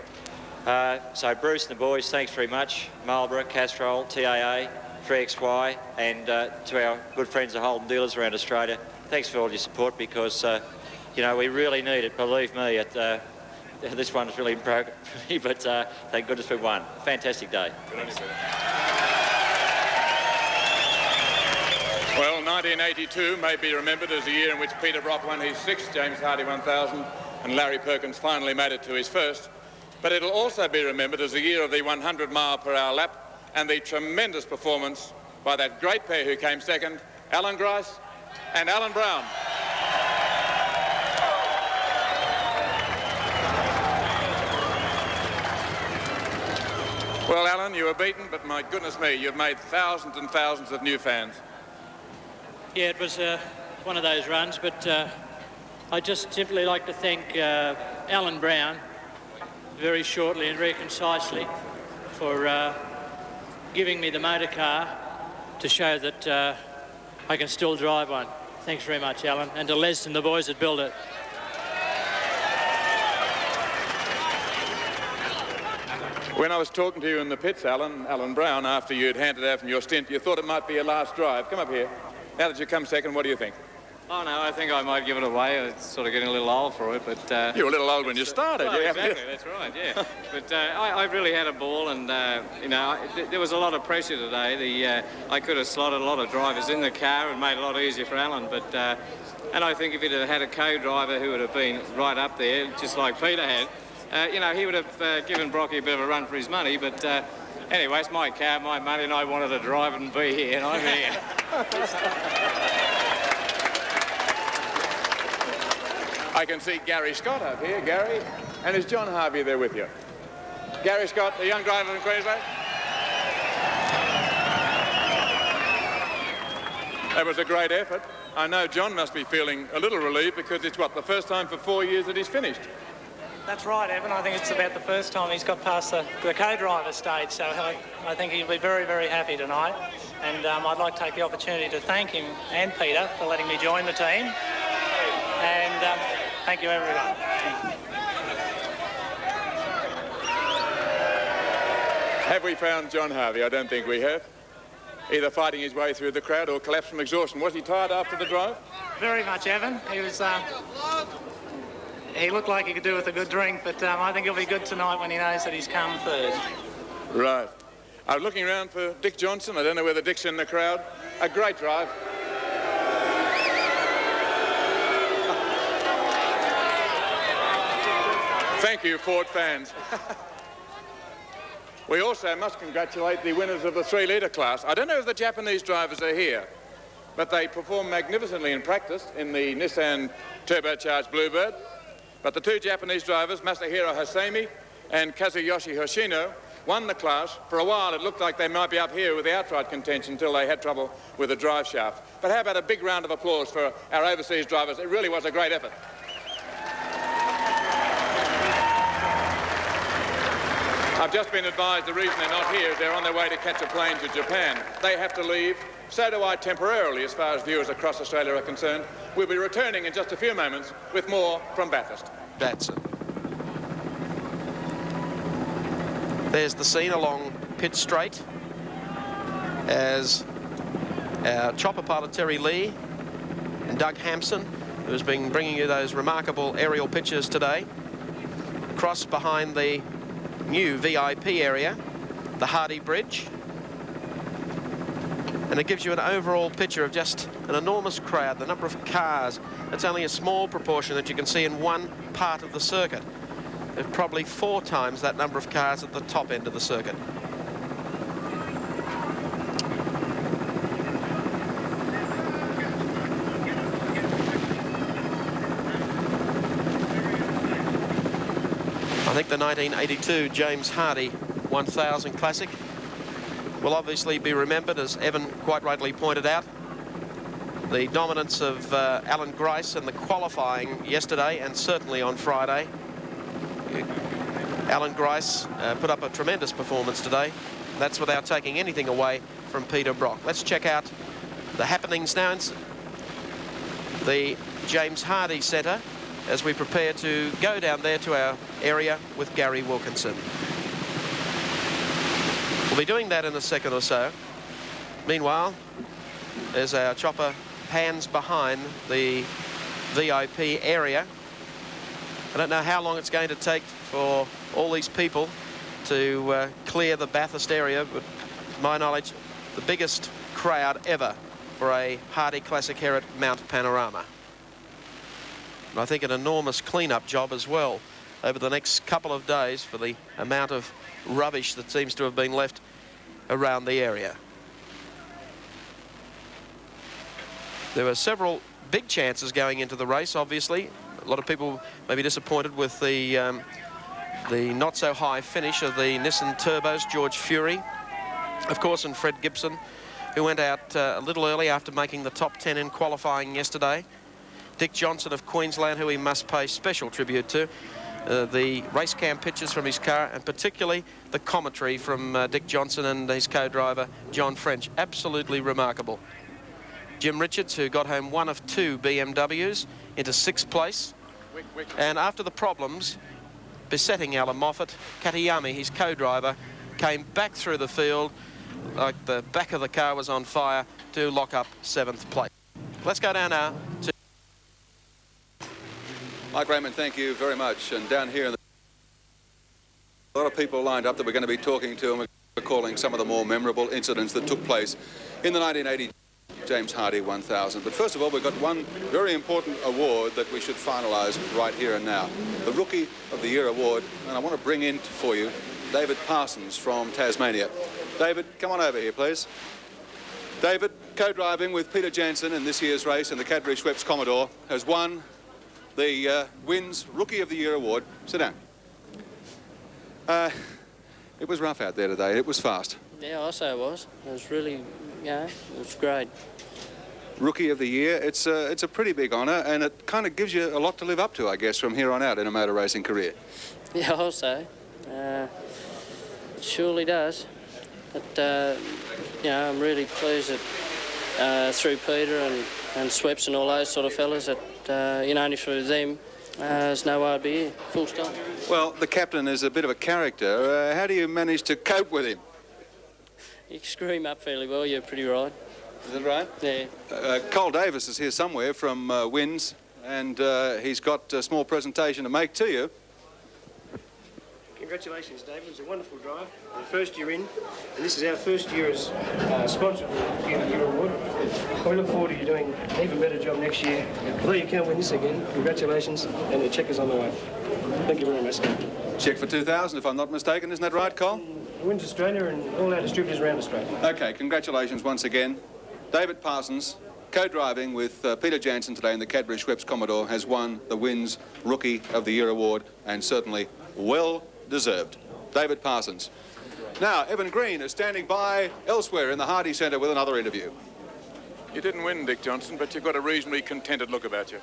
So Bruce and the boys, thanks very much. Marlborough, Castrol, TAA, 3XY, and to our good friends the Holden dealers around Australia, thanks for all your support, because we really need it, believe me. This one's really broken for me, but thank goodness we won. Fantastic day. Well, 1982 may be remembered as the year in which Peter Brock won his 6th James Hardy 1000 and Larry Perkins finally made it to his 1st. But it'll also be remembered as the year of the 100-mile-per-hour lap and the tremendous performance by that great pair who came 2nd, Alan Grice and Alan Brown. Well, Alan, you were beaten, but my goodness me, you've made thousands and thousands of new fans. Yeah, it was one of those runs, but I'd just simply like to thank Alan Brown very shortly and very concisely for giving me the motor car to show that I can still drive one. Thanks very much, Alan, and to Les and the boys that built it. When I was talking to you in the pits, Alan Brown, after you'd handed out from your stint, you thought it might be your last drive. Come up here. Now that you come second, what do you think? Oh, no, I think I might give it away. It's sort of getting a little old for it, but... you were a little old when you started. Well, yeah. Exactly, that's right, yeah. But I really had a ball, and, you know, there was a lot of pressure today. I could have slotted a lot of drivers in the car and made it a lot easier for Alan, but... and I think if he'd have had a co-driver who would have been right up there, just like Peter had, you know, he would have given Brocky a bit of a run for his money, but anyway, it's my car, my money, and I wanted to drive it and be here, and I'm here. I can see Gary Scott up here. Gary, and is John Harvey there with you? Gary Scott, the young driver from Queensland. That was a great effort. I know John must be feeling a little relieved because it's, what, the first time for 4 years that he's finished? That's right, Evan. I think it's about the first time he's got past the co-driver stage, so I think he'll be very, very happy tonight. And I'd like to take the opportunity to thank him and Peter for letting me join the team. And thank you, everyone. Have we found John Harvey? I don't think we have. Either fighting his way through the crowd or collapsed from exhaustion. Was he tired after the drive? Very much, Evan. He was... he looked like he could do with a good drink, but I think he'll be good tonight when he knows that he's come third. Right. I was looking around for Dick Johnson. I don't know whether Dick's in the crowd. A great drive. Thank you, Ford fans. We also must congratulate the winners of the 3-litre class. I don't know if the Japanese drivers are here, but they performed magnificently in practice in the Nissan turbocharged Bluebird. But the two Japanese drivers, Masahiro Hasemi and Kazuyoshi Hoshino, won the class. For a while, it looked like they might be up here with the outright contention until they had trouble with the drive shaft. But how about a big round of applause for our overseas drivers? It really was a great effort. I've just been advised the reason they're not here is they're on their way to catch a plane to Japan. They have to leave. So do I temporarily, as far as viewers across Australia are concerned. We'll be returning in just a few moments with more from Bathurst. Jansen. There's the scene along Pitt Straight as our chopper pilot Terry Lee and Doug Hampson, who's been bringing you those remarkable aerial pictures today, cross behind the new VIP area, the Hardy Bridge. And it gives you an overall picture of just an enormous crowd, the number of cars. It's only a small proportion that you can see in one part of the circuit. There's probably 4 times that number of cars at the top end of the circuit. I think the 1982 James Hardy 1000 Classic will obviously be remembered, as Evan quite rightly pointed out. The dominance of Alan Grice in the qualifying yesterday and certainly on Friday. Alan Grice put up a tremendous performance today. That's without taking anything away from Peter Brock. Let's check out the happenings now in the James Hardy Centre as we prepare to go down there to our area with Gary Wilkinson. We'll be doing that in a second or so. Meanwhile, as our chopper pans behind the VIP area, I don't know how long it's going to take for all these people to clear the Bathurst area, but to my knowledge, the biggest crowd ever for a Hardy Classic here at Mount Panorama. And I think an enormous clean-up job as well over the next couple of days for the amount of rubbish that seems to have been left around the area. There were several big chances going into the race, obviously. A lot of people may be disappointed with the The not-so-high finish of the Nissan Turbos, George Fury, of course, and Fred Gibson, who went out a little early after making the top 10 in qualifying yesterday. Dick Johnson of Queensland, who we must pay special tribute to. The race cam pictures from his car, and particularly the commentary from Dick Johnson and his co-driver John French, absolutely remarkable. Jim Richards, who got home one of 2 BMWs into 6th place, and after the problems besetting Alan Moffett, Katayama, his co-driver, came back through the field like the back of the car was on fire to lock up 7th place. Let's go down now to Mike Raymond, thank you very much. And down here, a lot of people lined up that we're going to be talking to, and we're recalling some of the more memorable incidents that took place in the 1980 James Hardy 1000. But first of all, we've got one very important award that we should finalise right here and now. The Rookie of the Year award, and I want to bring in for you David Parsons from Tasmania. David, come on over here, please. David, co-driving with Peter Jansen in this year's race in the Cadbury Schweppes Commodore, has won the WINS Rookie of the Year award. Sit down. It was rough out there today. It was fast. Yeah, I say it was. It was really, yeah, it was great. Rookie of the Year, it's a pretty big honour, and it kind of gives you a lot to live up to, I guess, from here on out in a motor racing career. Yeah, I'll say. It surely does. But, you know, I'm really pleased that through Peter and Schweppes and all those sort of fellas that, you know, only through them, there's no way I'd be here. Full stop. Well, the captain is a bit of a character. How do you manage to cope with him? You screw him up fairly well, you're pretty right. Is that right? Yeah. Cole Davis is here somewhere from WINS, and he's got a small presentation to make to you. Congratulations, David. It was a wonderful drive. The first year in, and this is our first year as sponsor of the Rookie of the Year award. We look forward to you doing an even better job next year. Although you can't win this again, congratulations, and the check is on the way. Thank you very much. Check for 2,000, if I'm not mistaken. Isn't that right, Cole? Wins Australia and all our distributors around Australia. Okay, congratulations once again. David Parsons, co-driving with Peter Jansen today in the Cadbury Schweppes Commodore, has won the WINS Rookie of the Year award, and certainly well deserved. David Parsons. Now, Evan Green is standing by elsewhere in the Hardy Centre with another interview. You didn't win, Dick Johnson, but you've got a reasonably contented look about you.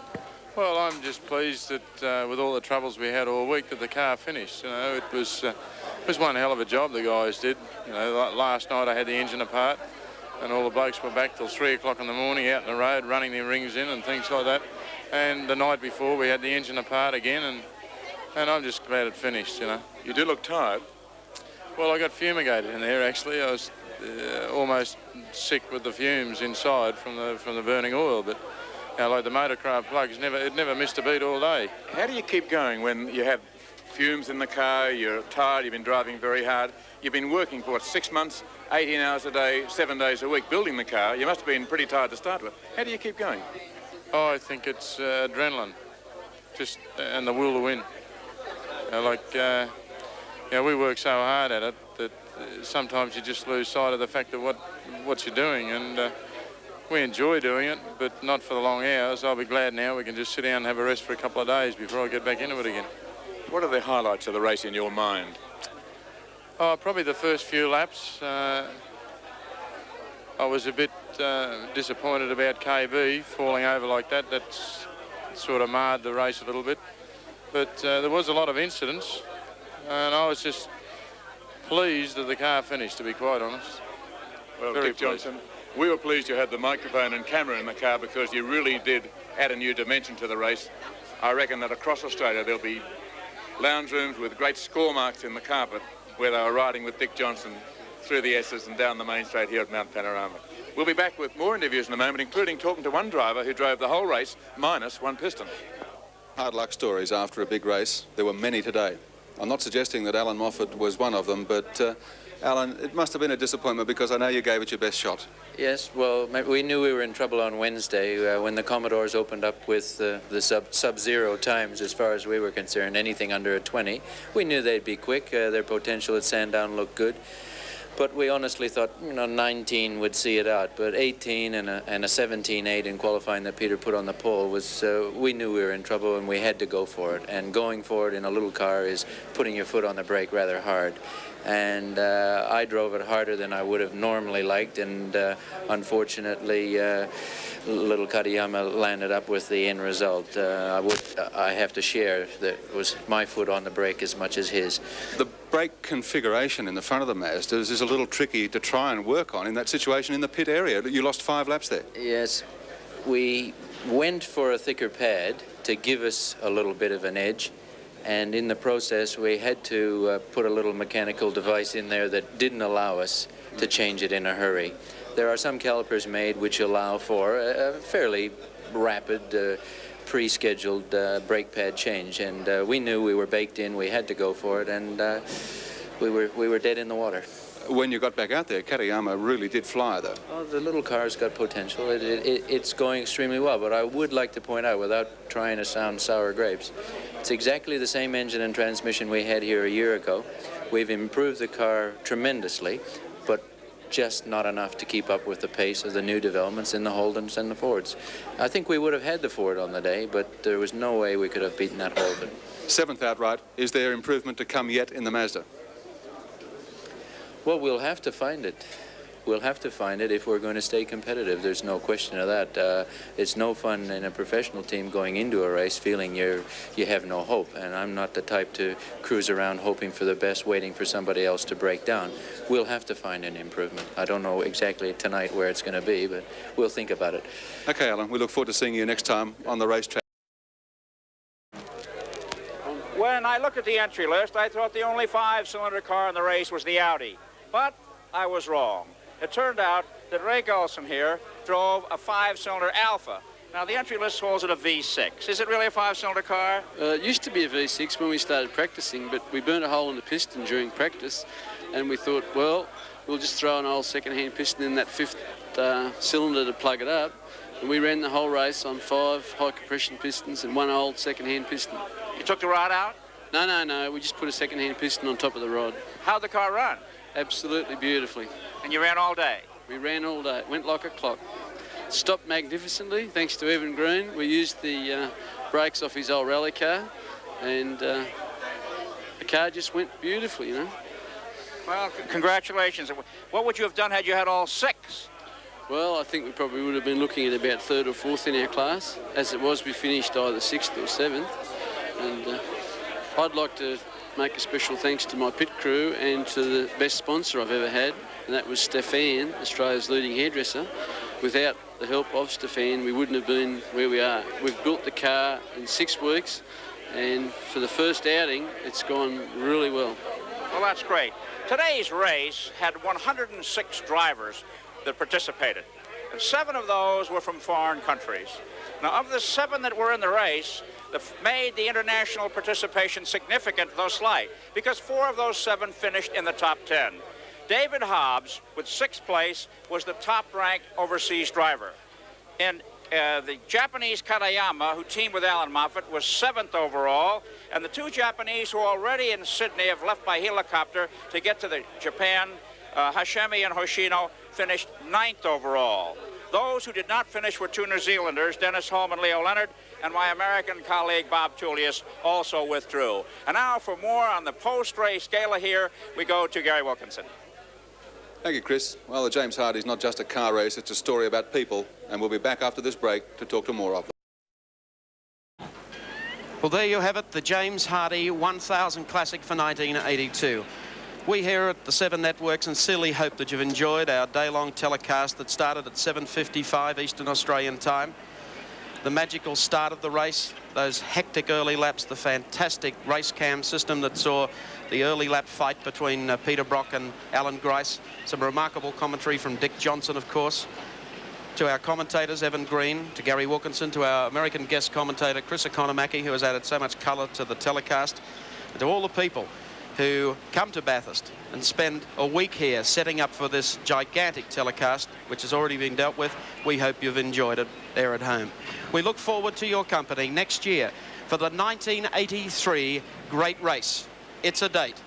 Well, I'm just pleased that with all the troubles we had all week that the car finished. You know, it was one hell of a job the guys did. You know, last night I had the engine apart, and all the blokes were back till 3 o'clock in the morning out in the road running their rings in and things like that. And the night before we had the engine apart again, and I'm just glad it finished, you know. You do look tired. Well, I got fumigated in there, actually. I was almost sick with the fumes inside from the burning oil, but you know, like the motorcraft plugs, it never missed a beat all day. How do you keep going when you have fumes in the car, you're tired, you've been driving very hard, you've been working for, what, 6 months, 18 hours a day, 7 days a week building the car? You must have been pretty tired to start with. How do you keep going? Oh, I think it's adrenaline, just and the will to win. You know, we work so hard at it that sometimes you just lose sight of the fact of what you're doing, and we enjoy doing it, but not for the long hours. I'll be glad now we can just sit down and have a rest for a couple of days before I get back into it again. What are the highlights of the race in your mind? Oh, probably the first few laps. I was a bit disappointed about KB falling over like that. That's sort of marred the race a little bit. But there was a lot of incidents, and I was just pleased that the car finished, to be quite honest. Well, Dick Johnson, we were pleased you had the microphone and camera in the car because you really did add a new dimension to the race. I reckon that across Australia there'll be lounge rooms with great score marks in the carpet where they were riding with Dick Johnson through the S's and down the main straight here at Mount Panorama. We'll be back with more interviews in a moment, including talking to one driver who drove the whole race minus one piston. Hard luck stories after a big race. There were many today. I'm not suggesting that Alan Moffett was one of them, but Alan, it must have been a disappointment because I know you gave it your best shot. Yes, well, we knew we were in trouble on Wednesday when the Commodores opened up with the sub-zero times as far as we were concerned, anything under a 20. We knew they'd be quick. Their potential at Sandown looked good. But we honestly thought, you know, 19 would see it out. But 18 and a 17.8 in qualifying that Peter put on the pole was, we knew we were in trouble and we had to go for it. And going for it in a little car is putting your foot on the brake rather hard. And I drove it harder than I would have normally liked, and unfortunately little Katayama landed up with the end result. I have to share that it was my foot on the brake as much as his. The brake configuration in the front of the Mazdas is a little tricky to try and work on in that situation in the pit area. You lost 5 laps there. Yes, we went for a thicker pad to give us a little bit of an edge. And in the process, we had to put a little mechanical device in there that didn't allow us to change it in a hurry. There are some calipers made which allow for a fairly rapid, pre-scheduled brake pad change. And we knew we were baked in, we had to go for it, and we were dead in the water. When you got back out there, Katayama really did fly, though. Oh, the little car's got potential. It's going extremely well, but I would like to point out, without trying to sound sour grapes, it's exactly the same engine and transmission we had here a year ago. We've improved the car tremendously, but just not enough to keep up with the pace of the new developments in the Holdens and the Fords. I think we would have had the Ford on the day, but there was no way we could have beaten that Holden. 7th outright. Is there improvement to come yet in the Mazda? Well, we'll have to find it. We'll have to find it if we're going to stay competitive. There's no question of that. It's no fun in a professional team going into a race feeling you have no hope. And I'm not the type to cruise around hoping for the best, waiting for somebody else to break down. We'll have to find an improvement. I don't know exactly tonight where it's going to be, but we'll think about it. Okay, Alan, we look forward to seeing you next time on the racetrack. When I looked at the entry list, I thought the only 5-cylinder car in the race was the Audi. But I was wrong. It turned out that Ray Gulson here drove a 5-cylinder Alpha. Now, the entry list calls it a V6. Is it really a 5-cylinder car? It used to be a V6 when we started practicing, but we burnt a hole in the piston during practice, and we thought, well, we'll just throw an old second-hand piston in that 5th cylinder to plug it up. And we ran the whole race on 5 high-compression pistons and 1 old second-hand piston. You took the rod out? No. We just put a second-hand piston on top of the rod. How'd the car run? Absolutely beautifully. And you ran all day? We ran all day. Went like a clock. Stopped magnificently, thanks to Evan Green. We used the brakes off his old rally car, and the car just went beautifully, you know. Well, congratulations. What would you have done had you had all 6? Well, I think we probably would have been looking at about 3rd or 4th in our class. As it was, we finished either 6th or 7th. And I'd like to make a special thanks to my pit crew and to the best sponsor I've ever had, and that was Stefan, Australia's leading hairdresser. Without the help of Stefan, we wouldn't have been where we are. We've built the car in 6 weeks, and for the first outing, it's gone really well. Well, that's great. Today's race had 106 drivers that participated, and 7 of those were from foreign countries. Now, of the 7 that were in the race, made the international participation significant, though slight, because 4 of those 7 finished in the top 10. David Hobbs, with 6th place, was the top-ranked overseas driver. And the Japanese Katayama, who teamed with Alan Moffett, was 7th overall, and the 2 Japanese who are already in Sydney have left by helicopter to get to Japan, Hashemi and Hoshino, finished 9th overall. Those who did not finish were 2 New Zealanders, Dennis Holm and Leo Leonard, and my American colleague, Bob Tullius, also withdrew. And now for more on the post-race gala here, we go to Gary Wilkinson. Thank you, Chris. Well, the James Hardy is not just a car race, it's a story about people, and we'll be back after this break to talk to more of them. Well, there you have it, the James Hardy 1000 Classic for 1982. We here at the 7 Networks sincerely hope that you've enjoyed our day-long telecast that started at 7:55 Eastern Australian time. The magical start of the race, those hectic early laps, the fantastic race cam system that saw the early lap fight between Peter Brock and Alan Grice. Some remarkable commentary from Dick Johnson, of course. To our commentators, Evan Green, to Gary Wilkinson, to our American guest commentator, Chris Economaki, who has added so much colour to the telecast, and to all the people who come to Bathurst and spend a week here setting up for this gigantic telecast, which has already been dealt with. We hope you've enjoyed it there at home. We look forward to your company next year for the 1983 Great Race. It's a date.